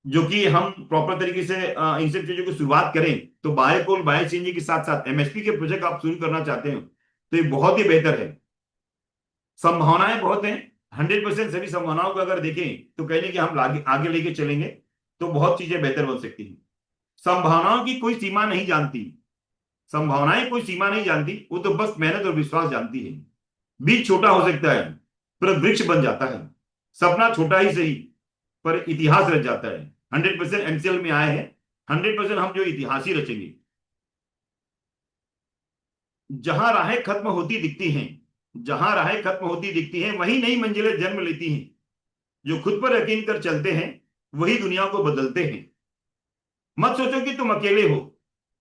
जो कि हम प्रॉपर तरीके से इन सब चीजों की शुरुआत करें, तो बायोकोल बायो सीएनजी के साथ साथ एमएसपी के प्रोजेक्ट आप शुरू करना चाहते हो तो ये बहुत ही बेहतर है। संभावनाएं बहुत हैं, 100% सभी संभावनाओं को अगर देखें तो कहीं कि हम आगे आगे लेके चलेंगे तो बहुत चीजें बेहतर बन सकती हैं। संभावनाओं की कोई सीमा नहीं जानती, संभावनाएं कोई सीमा नहीं जानती, वो तो बस मेहनत और विश्वास जानती है। बीज छोटा हो सकता है पर वृक्ष बन जाता है, सपना छोटा ही सही पर इतिहास रच जाता है। 100% एमसीएल में आए हैं, 100% हम जो इतिहास ही रचेंगे। जहां राहें खत्म होती दिखती हैं, जहां राहें खत्म होती दिखती हैं, वही नई मंजिलें जन्म लेती हैं। जो खुद पर यकीन कर चलते हैं वही दुनिया को बदलते हैं। मत सोचो कि तुम अकेले हो,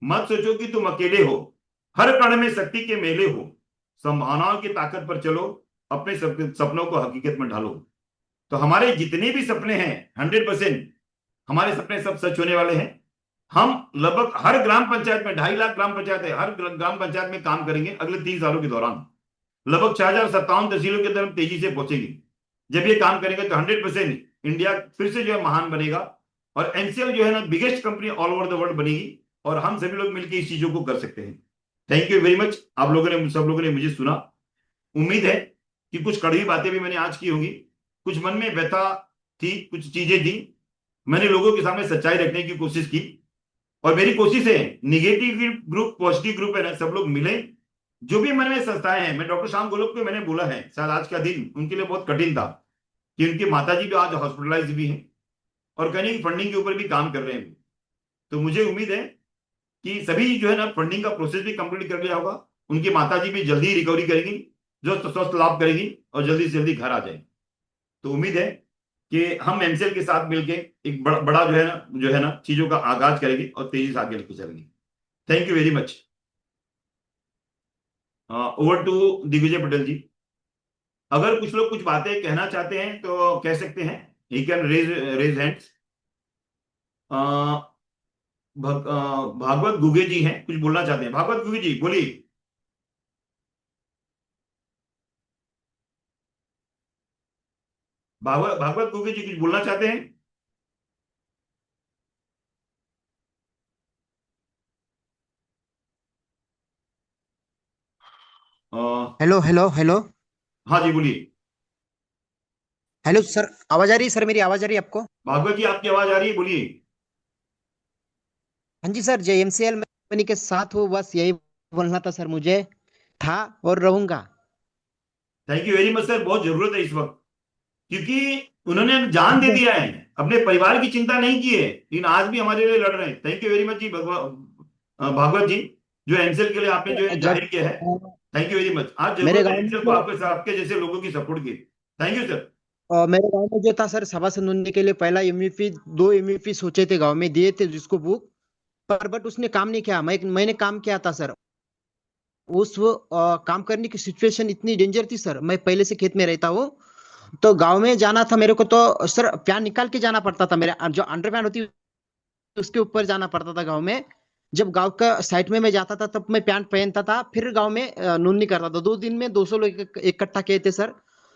मत सोचो कि तुम अकेले हो, हर कण में शक्ति के मेले हो। संभावनाओं की ताकत पर चलो, अपने सपनों को हकीकत में ढालो। तो हमारे जितने भी सपने हैं 100% हमारे सपने सब सच होने वाले हैं। हम लगभग हर ग्राम पंचायत में 2.5 लाख ग्राम पंचायत है, हर ग्राम पंचायत में काम करेंगे अगले 3 सालों के दौरान। लगभग 6,057 तहसीलों के अंदर हम तेजी से पहुंचेंगे। जब ये काम करेंगे तो 100% इंडिया फिर से जो है महान बनेगा, और एनसीएल जो है ना biggest company all over the world बनेगी, और हम सभी लोग मिलकर इस चीजों को कर सकते हैं। थैंक यू वेरी मच, आप लोगों ने सब लोगों ने मुझे सुना। उम्मीद है कि कुछ कड़वी बातें भी मैंने आज की होंगी, कुछ मन में व्यथा थी, कुछ चीजें थी, मैंने लोगों के सामने सच्चाई रखने की कोशिश की। और मेरी कोशिश है निगेटिव ग्रुप पॉजिटिव ग्रुप है ना, सब लोग मिले। जो भी मन में संस्थाएं हैं, मैं डॉक्टर श्याम गोलोक को मैंने बोला है, शायद आज का दिन उनके लिए बहुत कठिन था कि उनकी माता जी भी आज हॉस्पिटलाइज भी हैं और कहीं फंडिंग के ऊपर भी काम कर रहे हैं। तो मुझे उम्मीद है कि सभी जो है ना फंडिंग का प्रोसेस भी कंप्लीट कर लिया होगा, उनकी माता जी भी जल्दी रिकवरी करेगी, जो स्वस्थ लाभ करेगी और जल्दी से जल्दी घर आ जाए। तो उम्मीद है कि हम एमसीएल के साथ मिलके एक बड़ा जो है ना चीजों का आगाज करेंगे और तेजी से आगे लेके चलेंगे। Thank you very much. Over to Digvijay Patel ji. अगर कुछ लोग कुछ बातें कहना चाहते हैं तो कह सकते हैं, he can raise hands. Bhagwat Guge ji हैं, कुछ बोलना चाहते हैं। भागवत गुगे जी बोलिए। भागवत गुगे जी कुछ बोलना चाहते हैं? अ, हेलो हेलो हेलो। हाँ जी बोलिए। हेलो सर, आवाज आ रही है सर? मेरी आवाज आ रही है आपको? भागवत जी आपकी आवाज आ रही है, बोलिए। हाँ जी सर, जे एमसीएल कंपनी के साथ हूँ, बस यही बोलना था सर मुझे। था और रहूंगा। Thank you very much sir, बहुत जरूरत है इस वक्त, क्योंकि उन्होंने जान दे दिया है, अपने परिवार की चिंता नहीं की है, लेकिन आज भी हमारे लिए लड़ रहे हैं। थैंक यू वेरी मच जी भागवत जी, जो एमसीएल के लिए आपने जो है जब जाहिर किया है। थैंक यू वेरी मच, आज मेरे जरूरत है गांव में एमसीएल को जो आपके आपके जैसे लोगों की सपोर्ट की। Thank you sir. मेरे गांव में जो था सर, सभासद ढूंढने के लिए पहला एमवीपी, दो एमवीपी सोचे थे, गांव में दिए थे जिसको बुक पर, बट उसने काम नहीं किया। मैंने काम किया था सर। उस काम करने की सिचुएशन इतनी डेंजर थी सर। मैं पहले से खेत में रहता हूँ, तो गांव में जाना था मेरे को तो सर पैन निकाल के जाना पड़ता था। मेरे जो अंडर पैन होती है उसके ऊपर जाना पड़ता था गांव में। जब गांव का साइड में मैं जाता था तब मैं पैंट पहनता था, फिर गांव में नूनी करता था। 2 दिन में 200 लोग इकट्ठा किए थे सर।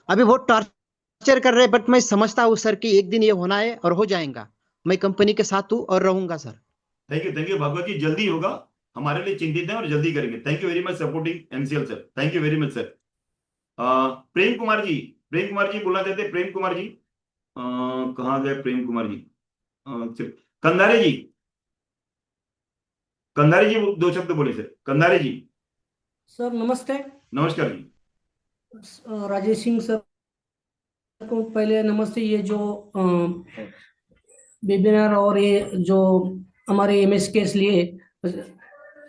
अभी बहुत टॉर्चर कर रहे हैं, बट मैं समझता हूँ सर कि एक दिन ये होना है और हो जाएगा। मैं कंपनी के साथ हूँ और रहूंगा sir. Thank you Bhagwat ji, जल्दी होगा, हमारे लिए चिंतित है और जल्दी करेंगे। Thank you very much supporting MCL sir, thank you very much sir. Prem Kumar ji, Prem Kumar ji बोलना चाहते हैं? प्रेम कुमार जी कहाँ गए प्रेम कुमार जी? कंधारे जी, कंधारे जी दो शब्द बोले सर, कंधारे जी। सर नमस्ते। नमस्कार जी। राजेश सिंह सर को पहले नमस्ते। ये जो वेबिनार और ये जो हमारे एमएस के लिए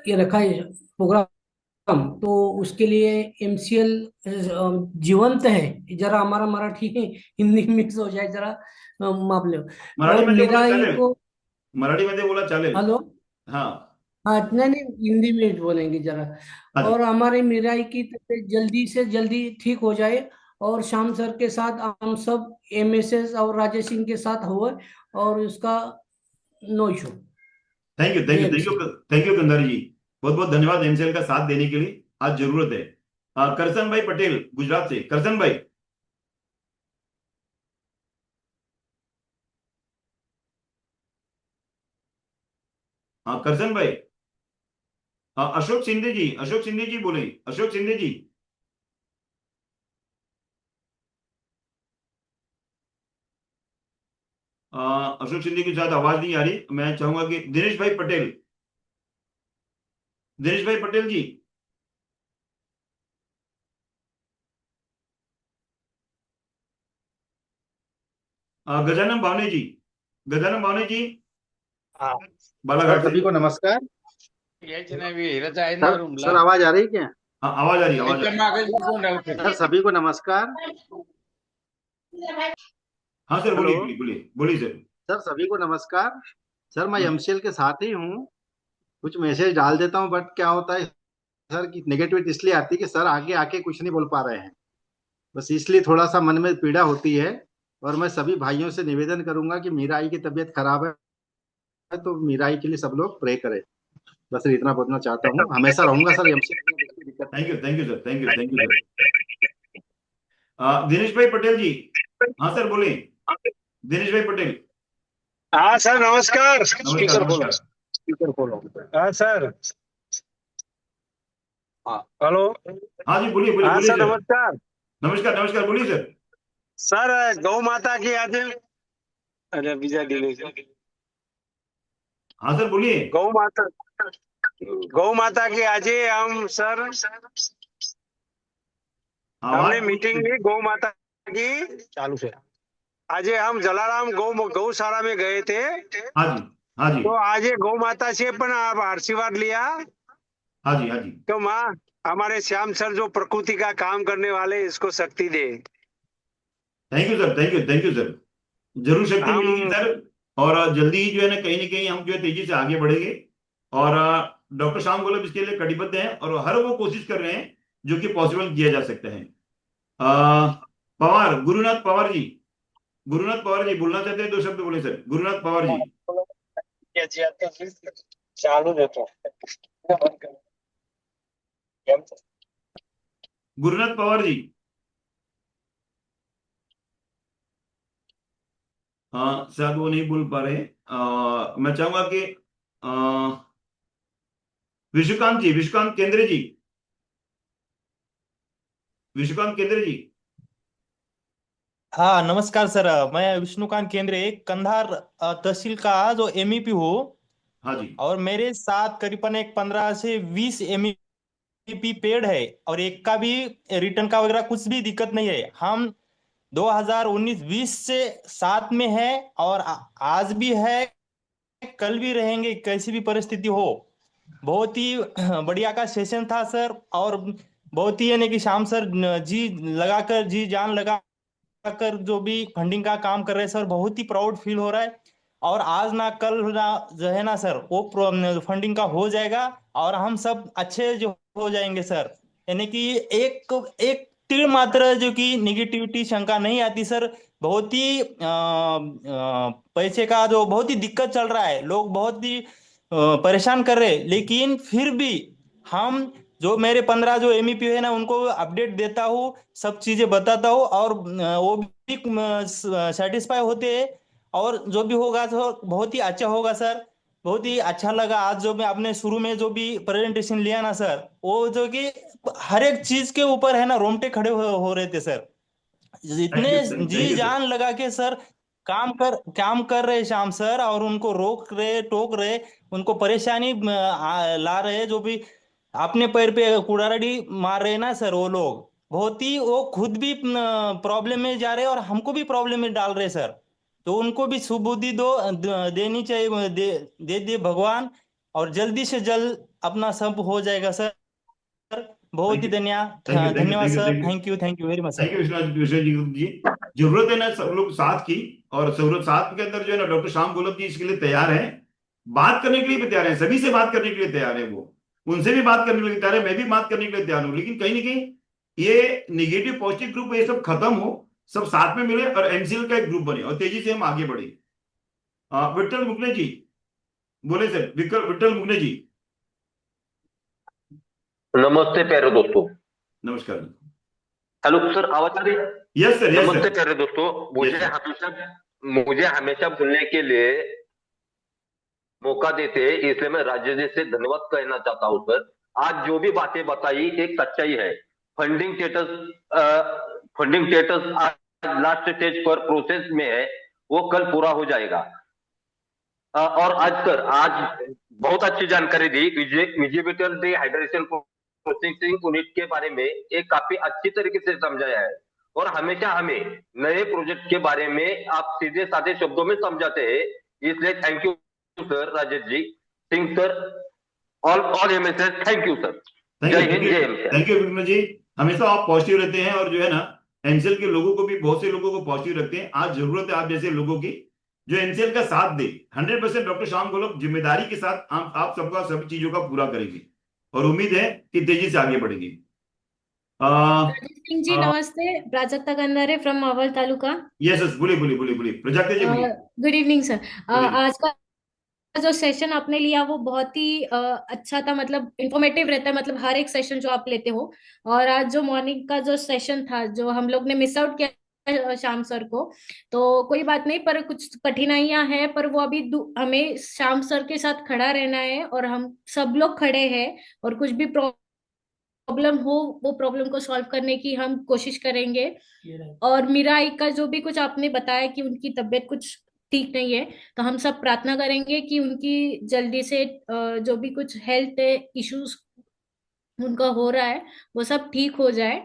ये रखा है प्रोग्राम, तो उसके लिए एमसीएल जीवंत है। जरा हमारा मराठी हिंदी मिक्स हो जाए, जरा माप लो। और मराठीमध्ये बोला मेरा ही चालेल, को मराठीमध्ये बोला चालेल। हेलो। हाँ। हाँ, इतना नहीं, हिंदी में बोलेंगे जरा। हाँ जी। और हमारी मिराई की तबीयत जल्दी से जल्दी ठीक हो जाए, और श्याम सर के साथ हम सब एमएसएस और राजेश सिंह के साथ हुए, और उसका no issue. Thank you thank जय you thank you. MCL. Thank you Kandhari ji, बहुत बहुत धन्यवाद एमसीएल का साथ देने के लिए, आज जरूरत है। करसन भाई पटेल गुजरात से, करसन भाई। हाँ करसन भाई। अशोक शिंदे जी, अशोक शिंदे जी बोले, अशोक शिंदे जी। अशोक शिंदे की शायद आवाज नहीं आ रही, मैं चाहूंगा कि दिनेश भाई पटेल, दिनेश भाई पटेल जी। गजानन भावने जी, गजानन भावने जी हाँ सर, बालाघाट से। सभी को नमस्कार। यायचे नाही विहिरच आहे ना सर रूमला. सर आवाज आ रही है क्या? हाँ आवाज आ रही है, आवाज आ याच्या रही है। मागे कोण राहते? सर सभी को नमस्कार। हाँ सर हेलो बोलिए बोलिए बोलिए बोलिए सर। सर, सभी को नमस्कार। सर मैं हम्म, एमसीएल के साथ ही हूँ। कुछ मैसेज डाल देता हूँ, बट क्या होता है सर की नेगेटिविटी इसलिए आती है कि सर आगे आके कुछ नहीं बोल पा रहे हैं, बस इसलिए थोड़ा सा मन में पीड़ा होती है। और मैं सभी भाइयों से निवेदन करूंगा कि मीराई की तबीयत खराब है, तो मीराई के लिए सब लोग प्रे करें। बस इतना बोलना चाहता हूँ। हमेशा रहूंगा सर एमसीएल में, कोई दिक्कत नहीं। Thank you sir, thank you sir. Dinesh भाई पटेल जी, हाँ सर बोलिए, दिनेश भाई पटेल। हाँ सर नमस्कार। नमस्कार स्पीकर खोलो, नमस्कार। स्पीकर खोलो। हाँ सर। हाँ हेलो। हाँ जी बोलिए बोलिए हाँ बोलिए सर सर। नमस्कार। नमस्कार नमस्कार, बोलिए सर। सर गौ माता की आज, अरे बीजा डिले हाँ सर बोलिए। गौ माता की आज ही हम सर आवाज हमने मीटिंग ली गौ माता की चालू से। आज हम जलाराम गौशाला में गए थे। हाँ जी, हाँ जी, तो आज गौ माता से पण आप आशीर्वाद लिया। हाँ जी, हाँ जी। तो माँ हमारे श्याम सर जो प्रकृति का काम करने वाले इसको शक्ति दे। Thank you sir, thank you, thank you sir. जरूर शक्ति मिलेगी हम सर। और जल्दी ही जो है ना, कहीं ना कहीं हम जो है तेजी से आगे बढ़ेंगे। और डॉक्टर श्याम गोलब इसके लिए कटिबद्ध हैं और हर वो कोशिश कर रहे हैं जो कि पॉसिबल किया जा सकता है। पवार, गुरुनाथ पवार जी, गुरुनाथ पवार जी बोलना चाहते हैं, 2 शब्द बोले सर, गुरुनाथ पवार जी। चालू देतो गुरुनाथ पवार जी। शायद वो नहीं बोल पा रहे। मैं चाहूंगा कि विश्वकांत जी, विश्वकांत केंद्रे जी, विश्वकांत केंद्रे जी। हाँ नमस्कार सर। मैं विष्णुकांत केंद्रे कंधार तहसील का जो एमईपी हूँ। हाँ जी, और मेरे साथ करीबन एक 15 से 20 एमईपी पेड़ है और एक का भी रिटर्न का वगैरह कुछ भी दिक्कत नहीं है। हम 2019-20 से साथ में है और आज भी है, कल भी रहेंगे, कैसी भी परिस्थिति हो। बहुत ही बढ़िया का सेशन था सर। और बहुत ही यानी कि श्याम सर जी लगाकर, जी जान लगा कर जो भी फंडिंग का काम कर रहे हैं सर, बहुत ही प्राउड फील हो रहा है। और आज ना कल ना जो है ना सर, वो फंडिंग का हो जाएगा और हम सब अच्छे जो हो जाएंगे सर। यानी कि एक एक तीर मात्र जो कि निगेटिविटी शंका नहीं आती सर। बहुत ही पैसे का जो बहुत ही दिक्कत चल रहा है, लोग बहुत ही परेशान कर रहे हैं, लेकिन फिर भी हम जो मेरे 15 जो एमईपी है ना उनको अपडेट देता हूँ, सब चीजें बताता हूँ और वो भी सेटिस्फाई होते हैं। और जो भी होगा तो बहुत ही अच्छा होगा सर। बहुत ही अच्छा लगा आज जो मैं आपने शुरू में जो भी प्रेजेंटेशन लिया ना सर, वो जो कि हर एक चीज के ऊपर है ना रोंगटे खड़े हो रहे थे सर। थैंक इतने यू, थैंक जी यू सर। जान लगा के सर काम कर रहे श्याम सर, और उनको रोक रहे टोक रहे, उनको परेशानी ला रहे, जो भी अपने पैर पे कुड़ारड़ी मार रहे हैं ना सर वो लोग, बहुत ही वो खुद भी प्रॉब्लम में जा रहे हैं और हमको भी प्रॉब्लम में डाल रहे हैं सर। तो उनको भी सुबुद्धि देनी चाहिए, दे दे भगवान। और जल्दी से जल्द अपना सब हो जाएगा सर। बहुत थैंक ही यू, थैंक यू, धन्यवाद, थैंक यू, धन्यवाद thank you, sir. Thank you, thank you very much thank sir. You Vishwanath ji. जरूरत है ना सब लोग साथ की। और जरूरत साथ के अंदर जो है ना, डॉक्टर श्याम गोलब जी इसके लिए तैयार हैं। बात करने के लिए भी तैयार है, सभी से बात करने के लिए तैयार है वो। उनसे भी बात करने के लिए तैयार है, मैं भी बात करने के लिए तैयार हूँ। लेकिन कहीं ना कहीं ये निगेटिव पॉजिटिव ग्रुप ये सब खत्म हो, सब साथ में मिले और एमसीएल का एक ग्रुप बने और तेजी से हम आगे बढ़े। विठल मुकने जी बोले सर, विठल मुकने जी। नमस्ते प्यारे दोस्तों। नमस्कार। हेलो सर, आवाज आ रही है? यस सर, यस नमस्ते सर, प्यारे दोस्तों। Yes sir. मुझे हमेशा बोलने के लिए मौका देते हैं, इसलिए मैं राजेश जी से धन्यवाद कहना चाहता हूँ सर। आज जो भी बातें बताई एक सच्चाई है। फंडिंग स्टेटस आज लास्ट स्टेज पर प्रोसेस में है, वो कल पूरा हो जाएगा। और आज बहुत अच्छी जानकारी दी। विजिबल डिहाइड्रेशन प्रोसेसिंग यूनिट के बारे में एक काफी अच्छी तरीके से समझाया है। और हमेशा हमें नए प्रोजेक्ट के बारे में आप सीधे साधे शब्दों में समझाते हैं, इसलिए thank you sir. Rajesh ji, Singh sir, all MSS, thank you sir. जय हिंद, जय MSS. Thank you Vikram ji. हमेशा आप पॉजिटिव रहते हैं और जो है ना एनसीएल के लोगों को भी, बहुत से लोगों को पॉजिटिव रखते हैं। आज जरूरत है आप जैसे लोगों की जो एनसीएल का साथ दे। 100% डॉक्टर श्याम गोलब जिम्मेदारी के साथ आप सबका सभी चीजों का पूरा करेंगे और उम्मीद है कि तेजी से आगे बढ़ेंगे। सिंह जी नमस्ते, प्राजक्ता कंधारे फ्रॉम मावल तालुका। यस, बोलिए बोलिए बोलिए बोलिए, प्रजापति जी बोलिए। Good evening sir. Good evening. आज का जो सेशन आपने लिया वो बहुत ही अच्छा था, मतलब इंफॉर्मेटिव रहता है, मतलब हर एक सेशन जो आप लेते हो। और आज जो मॉर्निंग का जो सेशन था, जो हम लोग ने मिस आउट किया श्याम सर को, तो कोई बात नहीं, पर कुछ कठिनाइयां हैं, पर वो अभी हमें श्याम सर के साथ खड़ा रहना है और हम सब लोग खड़े हैं। और कुछ भी प्रॉब्लम हो वो प्रॉब्लम को सॉल्व करने की हम कोशिश करेंगे। और मीरा आई का जो भी कुछ आपने बताया कि उनकी तबीयत कुछ ठीक नहीं है। तो हम सब प्रार्थना करेंगे कि उनकी जल्दी से जो भी कुछ हेल्थ इश्यूज उनका हो रहा है वो सब ठीक हो जाए।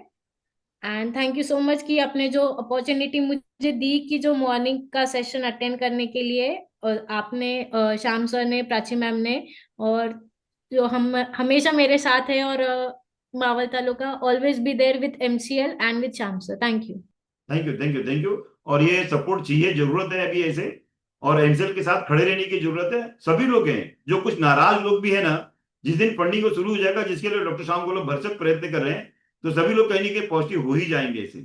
And thank you so much कि आपने जो अपॉर्चुनिटी मुझे दी कि जो मॉर्निंग का सेशन अटेंड करने के लिए, और आपने श्याम सर ने, प्राची मैम ने, और जो हम हमेशा मेरे साथ है, और Maval taluka always be there with MCL and with Shyam sir. Thank you. Thank you, thank you, thank you. और ये सपोर्ट चाहिए, जरूरत है अभी ऐसे, और एमसीएल के साथ खड़े रहने की जरूरत है। सभी लोग हैं, जो कुछ नाराज लोग भी है ना, जिस दिन फंडिंग को शुरू हो जाएगा, जिसके लिए डॉक्टर श्याम गोलप भरसक प्रयत्न कर रहे हैं, तो सभी लोग कहीं ना कहीं पॉजिटिव हो ही जाएंगे इसे।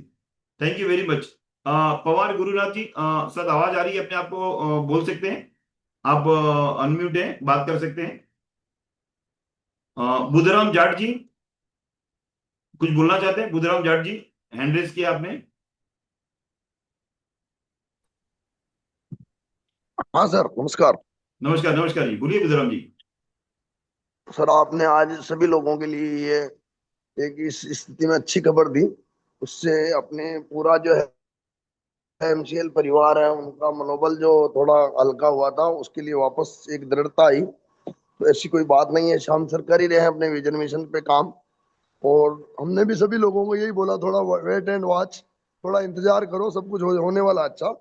Thank you very much. Pawar Gurunath ji, sir आवाज आ रही है, अपने आप को बोल सकते हैं आप, अनम्यूट हैं, बात कर सकते हैं। बुधराम जाट जी कुछ बोलना चाहते हैं? बुधराम जाट जी, हैंड रेज किया आपने। हाँ सर, नमस्कार। नमस्कार, नमस्कार जी, बोलिए बुधराम जी। सर, आपने आज सभी लोगों के लिए ये एक इस स्थिति में अच्छी खबर दी, उससे अपने पूरा जो है एमसीएल परिवार है उनका मनोबल जो थोड़ा हल्का हुआ था, उसके लिए वापस एक दृढ़ता आई। तो ऐसी कोई बात नहीं है, शाम सर कर ही रहे हैं अपने विजन मिशन पे काम, और हमने भी सभी लोगों को यही बोला, थोड़ा वेट एंड वॉच, थोड़ा इंतजार करो, सब कुछ होने वाला अच्छा।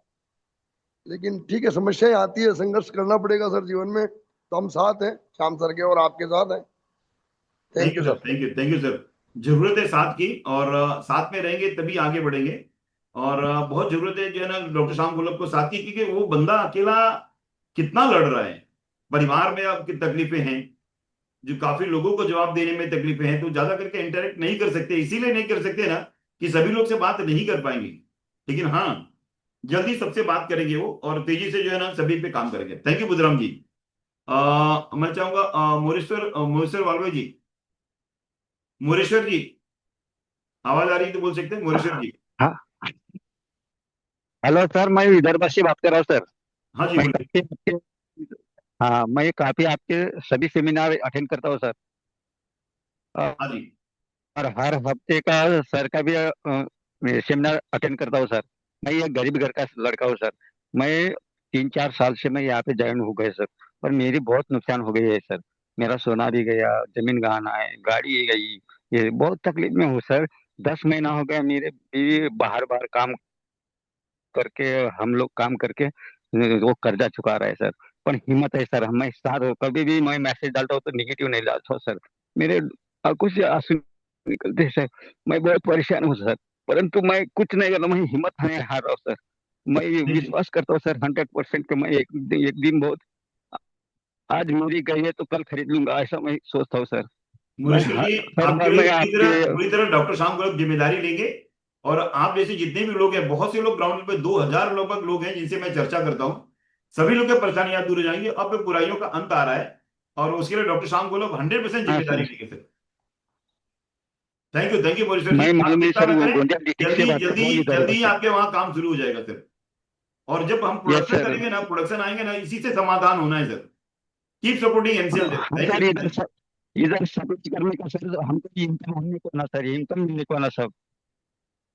लेकिन ठीक है, समस्याएं आती है, संघर्ष करना पड़ेगा सर जीवन में, तो हम साथ हैं, श्याम सर के और आपके साथ हैं। Thank thank you you sir, sir. Thank you, thank you sir. जरूरत है साथ की, और साथ में रहेंगे तभी आगे बढ़ेंगे। और बहुत जरूरत है जो है ना डॉक्टर श्याम गोलप को साथ की, क्योंकि वो बंदा अकेला कितना लड़ रहा है। परिवार में आपकी तकलीफें हैं, जो काफी लोगों को जवाब देने में तकलीफें हैं, तो ज्यादा करके इंटरेक्ट नहीं कर सकते, इसीलिए नहीं कर सकते ना कि सभी लोग से बात नहीं कर पाएंगे। लेकिन हाँ, जल्दी सबसे बात करेंगे वो, और तेजी से जो है ना सभी पे काम करेंगे। थैंक यू बुधराम जी। मैं चाहूंगा मोरेश्वर मोरेश्वर वालवे जी, मोरेश्वर जी, आवाज आ रही है तो बोल सकते हैं मोरेश्वर जी। हाँ, हेलो सर, मैं विदर्भ से बात कर रहा हूँ सर। हाँ जी, मैं बोलिए। काफी आपके हाँ, मैं काफी आपके सभी सेमिनार अटेंड करता हूँ सर। हाँ जी। और हर हफ्ते का सर का भी सेमिनार अटेंड करता हूँ सर। मैं ये गरीब घर का लड़का हूँ सर। मैं 3-4 साल से मैं यहाँ पे ज्वाइन हो गए सर, पर मेरी बहुत नुकसान हो गई है सर। मेरा सोना भी गया, जमीन गहना है, गाड़ी गई, ये बहुत तकलीफ में हूँ सर। 10 महीना हो गया, मेरे बीवी बाहर बाहर काम करके, हम लोग काम करके वो कर्जा चुका रहा है सर। पर हिम्मत है सर, मैं साथ हूँ। कभी भी मैं मैसेज डालता हूँ तो निगेटिव नहीं डालता हूँ सर। मेरे आंखों से आंसू निकलते हैं सर। मैं बहुत परेशान हूँ सर, परंतु मैं कुछ नहीं कर रहा, मैं हिम्मत नहीं हार रहा हूँ सर। मैं ये नहीं, नहीं, विश्वास करता हूँ सर 100% कि मैं एक दिन बहुत, आज मेरी गई है तो कल खरीद लूंगा, ऐसा मैं सोचता हूँ सर। मैं मुश्किल हर जी, हर आपके बार लिए मैं आपके पूरी तरह डॉक्टर श्याम गोलप जिम्मेदारी लेंगे। और आप जैसे जितने भी लोग हैं, बहुत से लोग ग्राउंड पे 2000 लगभग लोग हैं जिनसे मैं चर्चा करता हूँ, सभी लोग की परेशानियां दूर हो जाएंगी। अब बुराइयों का अंत आ रहा है, और उसके लिए डॉक्टर श्याम गोलप 100% हाँ जिम्मेदारी सर, लेंगे सर। थैंक यू मोरेश्वर जी, मैं आप मालूम है चिंता सर, न वो करें। गोंदिया डिस्ट्रिक्ट से जल्दी बात कर जल्दी रहा हूँ विदर्भ जल्दी ही से। आपके वहां काम शुरू हो जाएगा सर। और जब हम यस प्रोडक्शन सर। करेंगे ना, प्रोडक्शन आएंगे ना, इसी से समाधान होना है sir. Keep supporting MCL sir. हाँ थैंक सर, यू। इधर सब कुछ करने का सर, हमको इनकम होने को ना सर, इनकम मिलने को ना सब।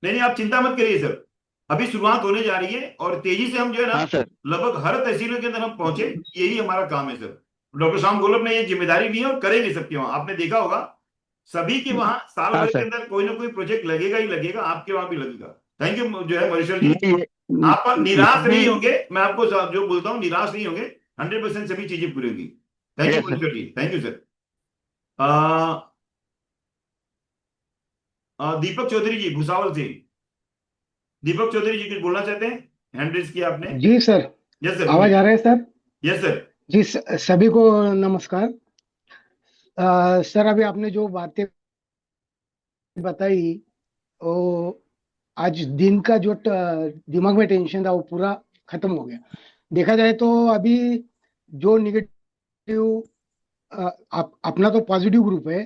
नहीं नहीं, आप चिंता मत करिए सर, अभी शुरुआत होने जा रही है, और तेजी से हम जो है ना हाँ सर। लगभग हर तहसीलों के अंदर हम पहुंचे, यही हमारा काम है सर। डॉक्टर श्याम गोलप ने ये जिम्मेदारी ली है, और करेंगे सबके वहां। आपने देखा होगा सभी के वहां साल हाँ भर के सर। अंदर कोई ना कोई प्रोजेक्ट लगेगा ही लगेगा, आपके वहां भी लगेगा। थैंक यू जो है महेश्वर जी। मैं ये आप निराश मैं नहीं होंगे, मैं आपको जो बोलता हूँ, निराश नहीं होंगे। 100% सभी चीजें पूरी होगी। Thank you yes sir. Maheshwar ji, thank you sir. Deepak Chaudhary ji Bhusawal से, दीपक चौधरी जी कुछ बोलना चाहते हैं? हैंड रेज किया आपने। जी सर, यस सर, आवाज बोलिए। आ रहा है सर? Yes sir. जी सभी को नमस्कार। सर, अभी आपने जो बातें बताई, वो आज दिन का जो दिमाग में टेंशन था वो पूरा खत्म हो गया। देखा जाए तो अभी जो निगेटिव, अपना तो पॉजिटिव ग्रुप है,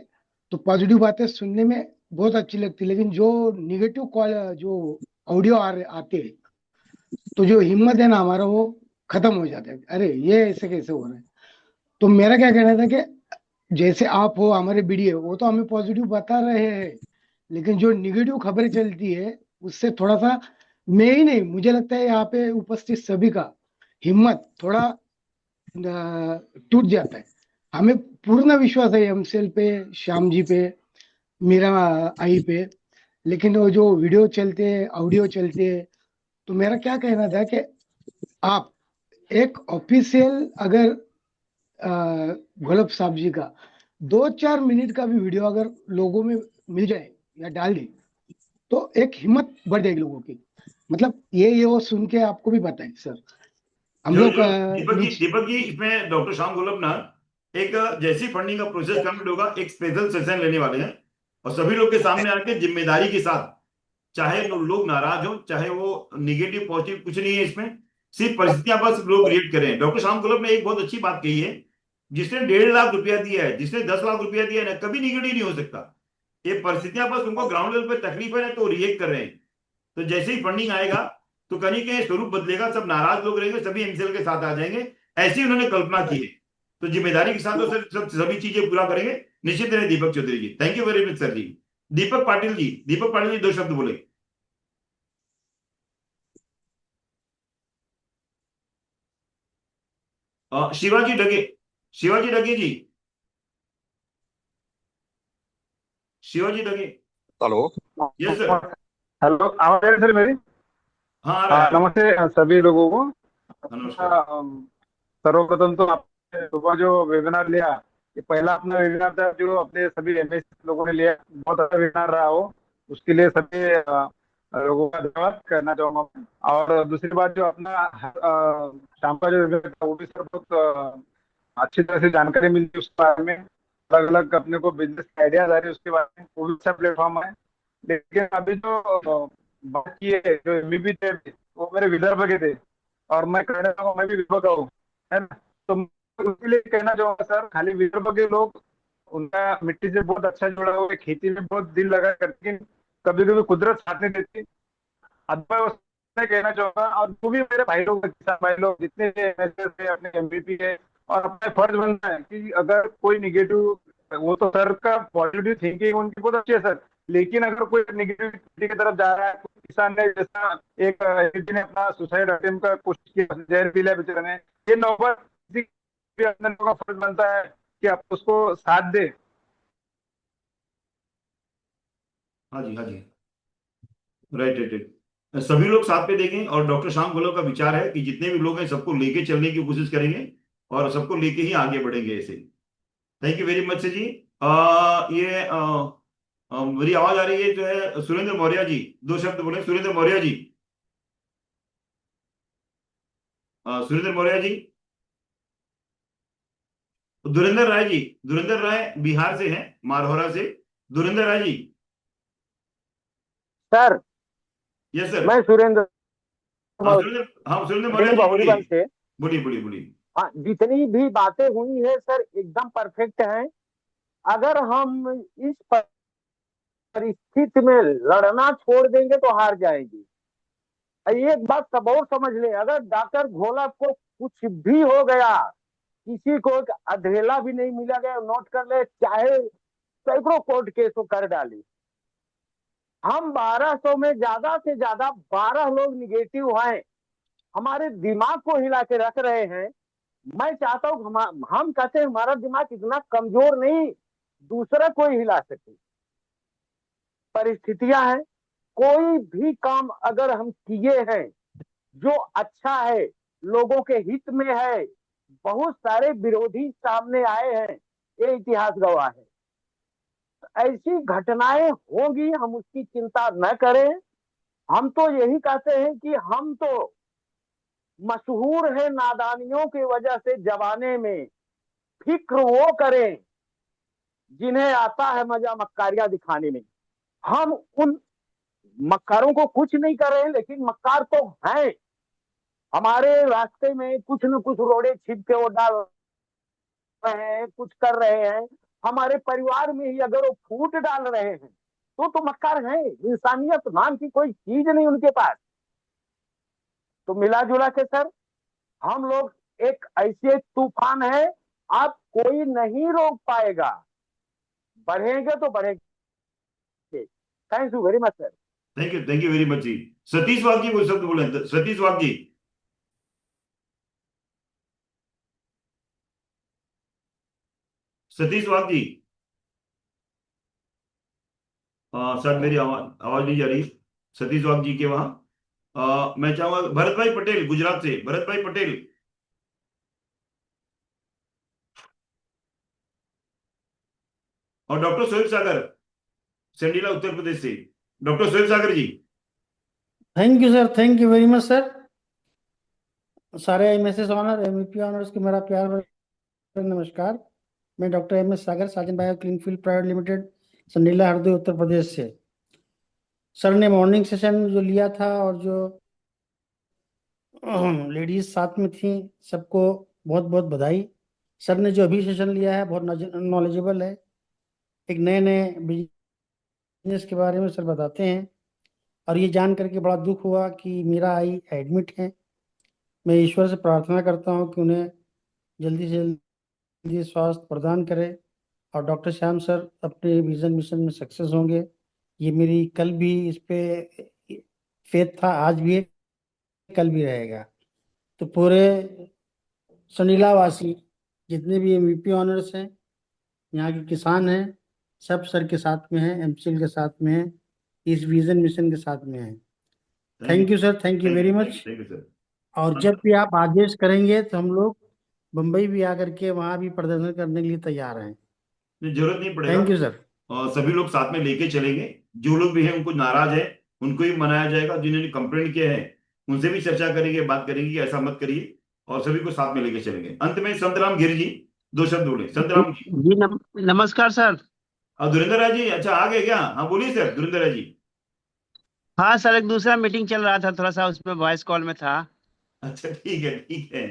तो पॉजिटिव बातें सुनने में बहुत अच्छी लगती, लेकिन जो निगेटिव कॉल, जो ऑडियो आते हैं, तो जो हिम्मत है ना हमारा, वो खत्म हो जाता है। अरे ये ऐसे कैसे हो रहा है? तो मेरा क्या कहना था कि जैसे आप हो हमारे बीडीए, वो तो हमें पॉजिटिव बता रहे हैं, लेकिन जो निगेटिव खबरें चलती है उससे थोड़ा सा, मैं ही नहीं, मुझे लगता है यहाँ पे उपस्थित सभी का हिम्मत थोड़ा टूट जाता है। हमें पूर्ण विश्वास है एमसीएल पे, श्याम जी पे, मीरा आई पे, लेकिन वो जो वीडियो चलते ऑडियो चलते, तो मेरा क्या कहना था कि आप एक ऑफिशियल अगर गुलाब साहब जी का 2-4 मिनट का भी वीडियो अगर लोगों में मिल जाए या डाल दे तो एक हिम्मत बढ़ जाएगी लोगों की। मतलब ये वो सुन के आपको भी बताएं सर, हम जो लोग जो दीपक जी इसमें डॉक्टर श्याम गोलब ना एक जैसी फंडिंग का प्रोसेस कंप्लीट होगा एक स्पेशल सेशन लेने वाले हैं और सभी लोग के सामने आके जिम्मेदारी के साथ, चाहे लोग नाराज हो चाहे वो निगेटिव पॉजिटिव कुछ नहीं है इसमें, सिर्फ परिस्थितियां बस लोग रिएक्ट करें। डॉक्टर श्याम गोलब ने एक बहुत अच्छी बात कही है, जिसने 1.5 लाख रुपया दिया है, जिसने 10 लाख रुपया दिया है ना, कभी निगेटिव नहीं हो सकता। ये परिस्थितियां बस उनको ग्राउंड लेवल पे तकलीफ है ना तो रिएक्ट कर रहे हैं। तो जैसे ही फंडिंग आएगा तो कहीं के स्वरूप बदलेगा, सब नाराज लोग रहेंगे, सभी एमसीएल के साथ आ जाएंगे, ऐसी उन्होंने कल्पना की है। तो जिम्मेदारी के साथ तो सर सभी चीजें पूरा करेंगे निश्चित रहे। Deepak Chaudhary ji, thank you very much sir ji. Deepak Patil ji 2 शब्द बोले। Shivaji Dage ji, Shivaji Dage. Hello. Yes sir. Hello, आवाज आ रही सर मेरी? हाँ आ रहा है। नमस्ते सभी लोगों को। नमस्कार। सर्वप्रथम तो आपने सुबह जो वेबिनार लिया, ये पहला अपना वेबिनार था जो अपने सभी एमएस लोगों ने लिया, बहुत अच्छा वेबिनार रहा हो, उसके लिए सभी लोगों का धन्यवाद करना चाहूंगा मैं। और दूसरी बात जो अपना शाम का जो वेबिनार था वो भी सर बहुत अच्छी तरह से जानकारी मिलती उसके बारे में, अलग अलग अपने को बिजनेस आइडियाज आ रहे हैं उसके बारे में, वो भी अच्छा प्लेटफॉर्म है। लेकिन अभी जो बात की है जो एमबीपी थे वो मेरे विदर्भ के थे और मैं कहना चाहूँगा मैं भी विदर्भ का हूँ, है ना। तो मैं उसके लिए कहना चाहूंगा सर, खाली विदर्भ के लोग उनका मिट्टी से बहुत अच्छा जुड़ा हुआ है, खेती में बहुत दिल लगा करके, कभी कभी कुदरत साथ नहीं देती। अब मैं उसमें कहना चाहूंगा और जो भी मेरे भाई लोग किसान भाई लोग जितने भी MSS है अपने एमबीपी है, और अपना फर्ज बनता है कि अगर कोई निगेटिव, वो तो सर का पॉजिटिव थिंकिंग उनकी बहुत अच्छी है सर, लेकिन अगर कोई निगेटिविटी की तरफ जा रहा है, कोई किसान ने जैसा एक व्यक्ति ने अपना सुसाइड अटेम्प्ट का कोशिश किया, जहर पी लिया बेचारे ने, ये नौबत किसी भी अपने लोगों का फर्ज बनता है कि आप उसको साथ दे। हाँ जी राइट राइट राइट। सभी लोग साथ पे देखें और डॉक्टर श्याम गोलब का विचार है कि जितने भी लोग हैं सबको लेके चलने की कोशिश करेंगे और सबको लेके ही आगे बढ़ेंगे ऐसे। थैंक यू वेरी मच जी। मेरी आवाज आ रही है जो है सुरेंद्र मौर्य जी, 2 शब्द बोले। सुरेंद्र मौर्य जी, सुरेंद्र मौर्य जी। दुरेंद्र राय जी, दुरेंद्र राय बिहार से हैं, मारहोरा से। Durendra Rai ji. Sir yes sir. मैं सुरेंद्र सुरेंद्र मौर्य जी बहुरीबंश से। बोलिए। हाँ, जितनी भी बातें हुई है सर एकदम परफेक्ट हैं। अगर हम इस परिस्थिति में लड़ना छोड़ देंगे तो हार जाएंगे। एक बात सब और समझ ले, अगर डॉक्टर घोलप को कुछ भी हो गया, किसी को एक अधेला भी नहीं मिला गया, नोट कर ले, चाहे सैकड़ों कोर्ट केस को कर डाले, हम 1200 में ज्यादा से ज्यादा 12 लोग निगेटिव हैं, हमारे दिमाग को हिला के रख रहे हैं। मैं चाहता हूं हम कहते हैं हमारा दिमाग इतना कमजोर नहीं दूसरा कोई हिला सके। परिस्थितियां हैं, कोई भी काम अगर हम किए हैं जो अच्छा है, लोगों के हित में है, बहुत सारे विरोधी सामने आए हैं, ये इतिहास गवाह है। ऐसी घटनाएं होंगी, हम उसकी चिंता न करें। हम तो यही कहते हैं कि हम तो मशहूर है नादानियों की वजह से जमाने में, फिक्र वो करें जिन्हें आता है मजा मक्कारियां दिखाने में। हम उन मक्कारों को कुछ नहीं कर रहे हैं, लेकिन मक्कार तो हैं हमारे रास्ते में, कुछ न कुछ रोड़े छिप के वो डाल रहे हैं, कुछ कर रहे हैं। हमारे परिवार में ही अगर वो फूट डाल रहे हैं तो मक्कार हैं। इंसानियत नाम की कोई चीज नहीं उनके पास। तो मिला जुला के सर हम लोग एक ऐसे तूफान है, आप कोई नहीं रोक पाएगा। बढ़ेंगे तो बढ़ेंगे। Thank you very much sir. Thank you very much ji. Satish Wagh ji कोई शब्द बोले। सतीश वाघ जी। सतीश वाघ जी, सर मेरी आवाज नहीं जा रही सतीश वाघ जी के वहां। मैं चाहूंगा भरत भाई पटेल गुजरात से, भरत भाई पटेल। और डॉक्टर सोहेल सागर सेंडिला उत्तर प्रदेश से, doctor Sohail Sagar ji. Thank you sir, thank you very much sir. सारे एमएसएस ऑनर एमवीपी ऑनर्स को मेरा प्यार भरा नमस्कार। मैं doctor MS Sagar, Sajan bio cleanfield private limited, Sandila, Hardoi, Uttar Pradesh से। सर ने मॉर्निंग सेशन जो लिया था और जो लेडीज साथ में थी, सबको बहुत बहुत बधाई। सर ने जो अभी सेशन लिया है बहुत नॉलेजेबल है। एक नए नए बिजनेस के बारे में सर बताते हैं और ये जान करके बड़ा दुख हुआ कि मीरा आई एडमिट है। मैं ईश्वर से प्रार्थना करता हूँ कि उन्हें जल्दी से जल्दी स्वास्थ्य प्रदान करे और डॉक्टर श्याम सर अपने विजन मिशन में सक्सेस होंगे। ये मेरी कल भी इस पे फेथ था, आज भी है, कल भी रहेगा। तो पूरे संडीला वासी जितने भी एमवीपी ऑनर्स हैं, यहाँ के किसान हैं, सब सर के साथ में हैं, एमसीएल के साथ में हैं, इस विजन मिशन के साथ में हैं। Thank you sir, thank you very much. और जब भी आप आदेश करेंगे तो हम लोग मुंबई भी आकर के वहां भी प्रदर्शन करने के लिए तैयार हैं। जरूरत नहीं पड़ेगा। Thank you sir. और सभी लोग साथ में लेके चलेंगे। जो लोग भी हैं उनको नाराज है उनको भी मनाया जाएगा, जिन्होंने कंप्लेंट किया है उनसे भी चर्चा करेंगे, बात करेंगे कि ऐसा मत करिए, और सभी को साथ में लेके चलेंगे। अंत में संतराम गिर जी 2 शब्द बोले। संतराम जी। नमस्कार सर। धुरेंद्र राय जी, अच्छा आ गए क्या? हाँ बोलिए सर धुरेंद्र राय जी। हाँ सर, एक दूसरा मीटिंग चल रहा था, थोड़ा सा उसमें वॉइस कॉल में था। अच्छा ठीक है ठीक है,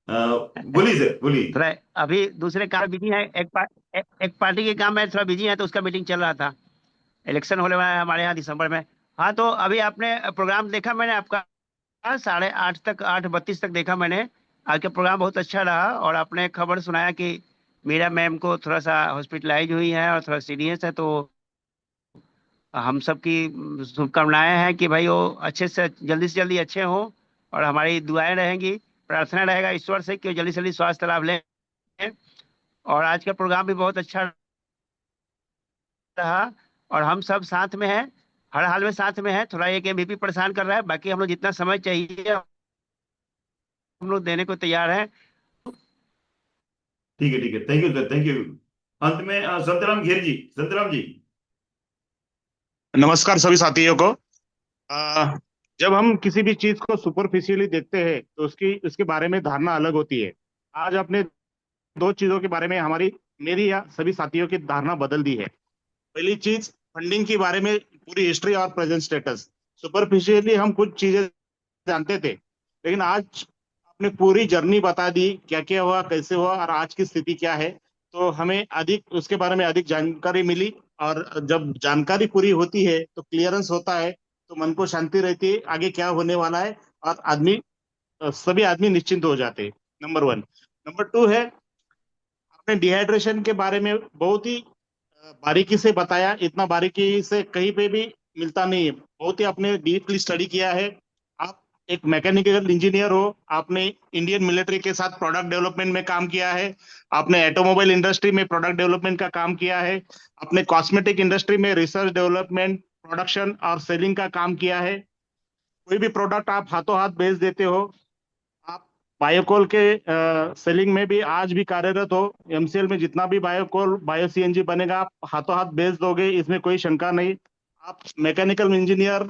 बोलिए सर बोलिए। थोड़ा अभी दूसरे काम बिजी है, एक पार्टी के काम में थोड़ा बिजी है, तो उसका मीटिंग चल रहा था। इलेक्शन होने वाला है हमारे यहाँ दिसंबर में। हाँ, तो अभी आपने प्रोग्राम देखा मैंने आपका 8:30 तक, 8:32 तक देखा मैंने। आपका प्रोग्राम बहुत अच्छा रहा और आपने खबर सुनाया कि मीरा मैम को थोड़ा सा हॉस्पिटलाइज हुई है और थोड़ा सीरियस है। तो हम सबकी शुभकामनाएं हैं कि भाई वो अच्छे से जल्दी अच्छे हो, और हमारी दुआएं रहेंगी, प्रार्थना रहेगा ईश्वर से कि वो जल्दी से जल्दी स्वास्थ्य लाभ लें। और आज का प्रोग्राम भी बहुत अच्छा रहा और हम सब साथ में हैं, हर हाल में साथ में हैं। थोड़ा एक एमवीपी परेशान कर रहा है, बाकी हम लोग जितना समय चाहिए हम लोग देने को तैयार हैं। ठीक है, thank you sir, thank you. अंत में संतराम घेर जी, संतराम जी। नमस्कार सभी साथियों को। जब हम किसी भी चीज को सुपरफिशियली देखते हैं तो उसके बारे में धारणा अलग होती है। आज अपने 2 चीजों के बारे में मेरी या सभी साथियों की धारणा बदल दी है। पहली चीज फंडिंग के बारे में, पूरी हिस्ट्री और प्रेजेंट स्टेटस। सुपरफिशियली हम कुछ चीजें जानते थे, लेकिन आज आपने पूरी जर्नी बता दी, क्या क्या हुआ, कैसे हुआ और आज की स्थिति क्या है। तो हमें अधिक उसके बारे में अधिक जानकारी मिली, और जब जानकारी पूरी होती है तो क्लियरेंस होता है, तो मन को शांति रहती है आगे क्या होने वाला है, और सभी आदमी निश्चिंत हो जाते हैं। नंबर 1। नंबर 2 है, आपने डिहाइड्रेशन के बारे में बहुत ही बारीकी से बताया। इतना बारीकी से कहीं पे भी मिलता नहीं है, बहुत ही आपने डीपली स्टडी किया है। आप एक मैकेनिकल इंजीनियर हो, आपने इंडियन मिलिट्री के साथ प्रोडक्ट डेवलपमेंट में काम किया है, आपने ऑटोमोबाइल इंडस्ट्री में प्रोडक्ट डेवलपमेंट का काम किया है, आपने कॉस्मेटिक इंडस्ट्री में रिसर्च डेवलपमेंट, प्रोडक्शन और सेलिंग का काम किया है। कोई भी प्रोडक्ट आप हाथों हाथ बेच देते हो। आप बायोकोल के सेलिंग में भी आज भी कार्यरत हो। एमसीएल में जितना भी बायोकोल, बायो सीएनजी बनेगा आप हाथों हाथ बेच दोगे, इसमें कोई शंका नहीं। आप मैकेनिकल इंजीनियर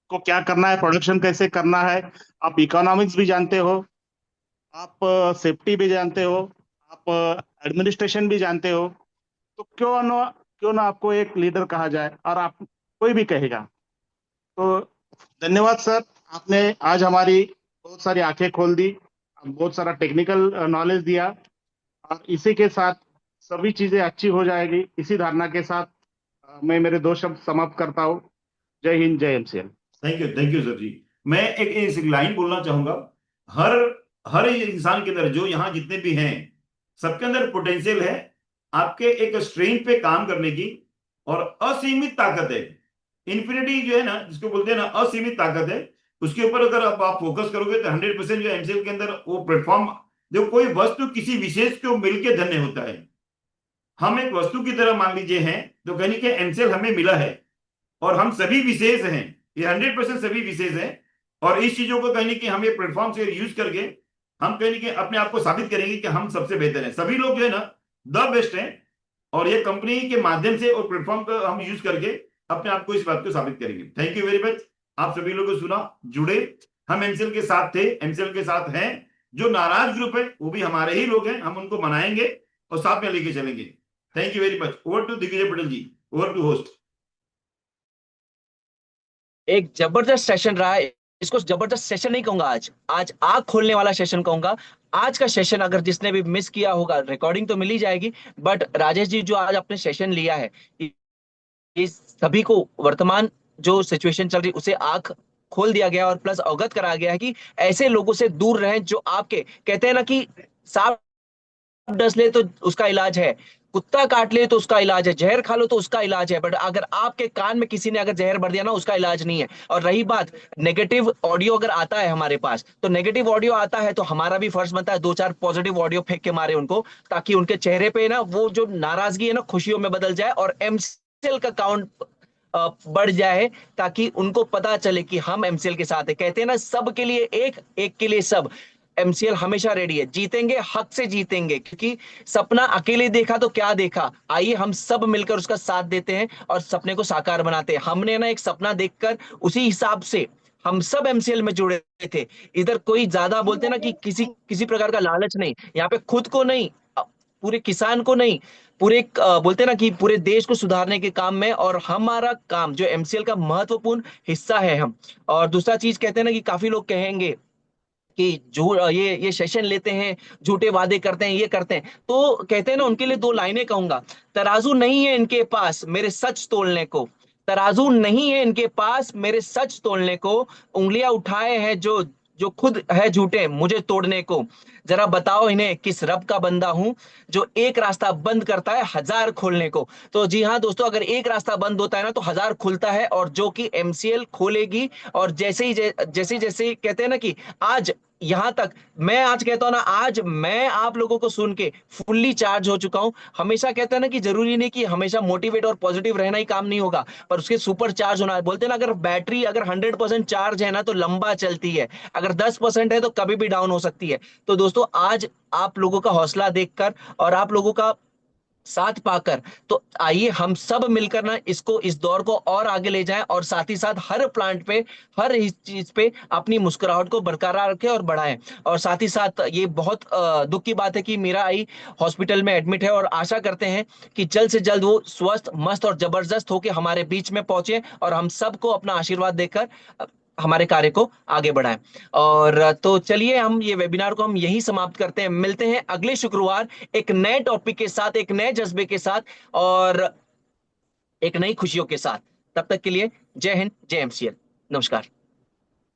को क्या करना है, प्रोडक्शन कैसे करना है, आप इकोनॉमिक्स भी जानते हो, आप सेफ्टी भी जानते हो, आप एडमिनिस्ट्रेशन भी जानते हो। तो क्यों ना आपको एक लीडर कहा जाए, और आप कोई भी कहेगा। तो धन्यवाद सर, आपने आज हमारी बहुत सारी आंखें खोल दी, बहुत सारा टेक्निकल नॉलेज दिया, और इसी के साथ सभी चीजें अच्छी हो जाएगी। इसी धारणा के साथ मैं मेरे 2 शब्द समाप्त करता हूँ। जय हिंद, जय एमसीएल। थैंक यू सर जी। मैं एक लाइन बोलना चाहूंगा। हर इंसान के अंदर, जो यहाँ जितने भी हैं, सबके अंदर पोटेंशियल है, आपके एक स्ट्रेंथ पे काम करने की, और असीमित ताकत है। इन्फिनिटी जो है ना, जिसको बोलते हैं ना, असीमित ताकत है। उसके ऊपर अगर आप फोकस करोगे तो 100% जो एमसीएल के अंदर वो प्लेटफॉर्म, जो कोई वस्तु किसी विशेष को मिलके धन्य होता है, हम एक वस्तु की तरह मान लीजिए हैं, तो कहीं के एमसीएल हमें मिला है और हम सभी विशेष हैं, ये 100% सभी विशेष हैं। और इस चीजों को कहीं कि हम ये प्लेटफॉर्म से यूज करके हम कहीं कि अपने आप को साबित करेंगे कि हम सबसे बेहतर हैं। सभी लोग जो है ना द बेस्ट हैं, और ये कंपनी के माध्यम से और प्लेटफॉर्म को हम यूज करके अपने आप को इस बात को साबित करेंगे। थैंक यू वेरी मच, आप सभी लोगों को सुना, जुड़े, हम एमसीएल के साथ थे, एमसीएल के साथ हैं। जो नाराज ग्रुप है वो भी हमारे ही लोग हैं, हम उनको मनाएंगे और साथ में लेके चलेंगे। Thank you very much. Over to Digvijay Patel ji, over to host. एक जबरदस्त सेशन रहा है, इसको जबरदस्त सेशन नहीं कहूंगा, आज आंख खोलने वाला सेशन कहूंगा। आज का सेशन अगर जिसने भी मिस किया होगा, रिकॉर्डिंग तो मिली जाएगी, बट राजेश जी जो आज आपने सेशन लिया है, ये सभी को वर्तमान जो सिचुएशन चल रही उसे आंख खोल दिया गया और प्लस अवगत कराया गया है कि ऐसे लोगों से दूर रहें जो आपके, कहते हैं ना कि सांप डस ले तो उसका इलाज है, कुत्ता काट ले तो उसका इलाज है, जहर खा लो तो उसका इलाज है, बट अगर आपके कान में किसी ने अगर जहर भर दिया ना, उसका इलाज नहीं है। और रही बात नेगेटिव ऑडियो अगर आता है हमारे पास, तो नेगेटिव ऑडियो आता है तो हमारा भी फर्ज बनता है 2-4 पॉजिटिव ऑडियो फेंक के मारे उनको, ताकि उनके चेहरे पे ना वो जो नाराजगी है ना खुशियों में बदल जाए और एमसीएल का काउंट बढ़ जाए, ताकि उनको पता चले कि हम एमसीएल के साथ है। कहते हैं ना सब के लिए एक, एक के लिए सब। एमसीएल हमेशा रेडी है, जीतेंगे, हक से जीतेंगे, क्योंकि सपना अकेले देखा तो क्या देखा, आइए हम सब मिलकर उसका साथ देते हैं और सपने को साकार बनाते हैं। हमने ना एक सपना देखकर उसी हिसाब से हम सब एमसीएल में जुड़े थे। इधर कोई ज्यादा बोलते ना कि किसी प्रकार का लालच नहीं, यहाँ पे खुद को नहीं, पूरे किसान को नहीं, पूरे बोलते ना कि पूरे देश को सुधारने के काम में, और हमारा काम जो एमसीएल का महत्वपूर्ण हिस्सा है हम। और दूसरा चीज कहते हैं ना कि काफी लोग कहेंगे कि ये सेशन लेते हैं, झूठे वादे करते हैं, ये करते हैं, तो कहते हैं ना उनके लिए 2 लाइनें कहूंगा। तराजू नहीं है इनके पास मेरे सच तोलने को, तराजू नहीं है इनके पास मेरे सच तोलने को, उंगलियां उठाए हैं जो जो खुद है झूठे मुझे तोड़ने को। जरा बताओ इन्हें किस रब का बंदा हूं जो एक रास्ता बंद करता है 1000 खोलने को। तो जी हाँ दोस्तों, अगर एक रास्ता बंद होता है ना तो 1000 खुलता है, और जो कि एमसीएल खोलेगी। और जैसे जैसे कहते हैं ना कि आज यहां तक मैं आज कहता हूं ना, आज मैं आप लोगों को सुन के फुल्ली चार्ज हो चुका हूं। हमेशा कहते हैं ना कि जरूरी नहीं कि हमेशा मोटिवेट और पॉजिटिव रहना ही काम नहीं होगा, पर उसके सुपर चार्ज होना है। बोलते हैं ना, अगर बैटरी अगर 100% चार्ज है ना तो लंबा चलती है, अगर 10% है तो कभी भी डाउन हो सकती है। तो दोस्तों आज आप लोगों का हौसला देखकर और आप लोगों का साथ पाकर, तो आइए हम सब मिलकर ना इस दौर को और आगे ले जाएं, और साथ ही साथ हर प्लांट पे, हर इस चीज पे अपनी मुस्कुराहट को बरकरार रखें और बढ़ाएं। और साथ ही साथ ये बहुत दुख की बात है कि मीरा आई हॉस्पिटल में एडमिट है, और आशा करते हैं कि जल्द से जल्द वो स्वस्थ, मस्त और जबरदस्त होकर हमारे बीच में पहुंचे, और हम सबको अपना आशीर्वाद देकर हमारे कार्य को आगे बढ़ाएं। और तो चलिए हम ये वेबिनार को हम यही समाप्त करते हैं। मिलते हैं अगले शुक्रवार एक नए टॉपिक के साथ, एक नए जज्बे के साथ और एक नई खुशियों के साथ। तब तक के लिए जय हिंद, जय एमसीएल, नमस्कार।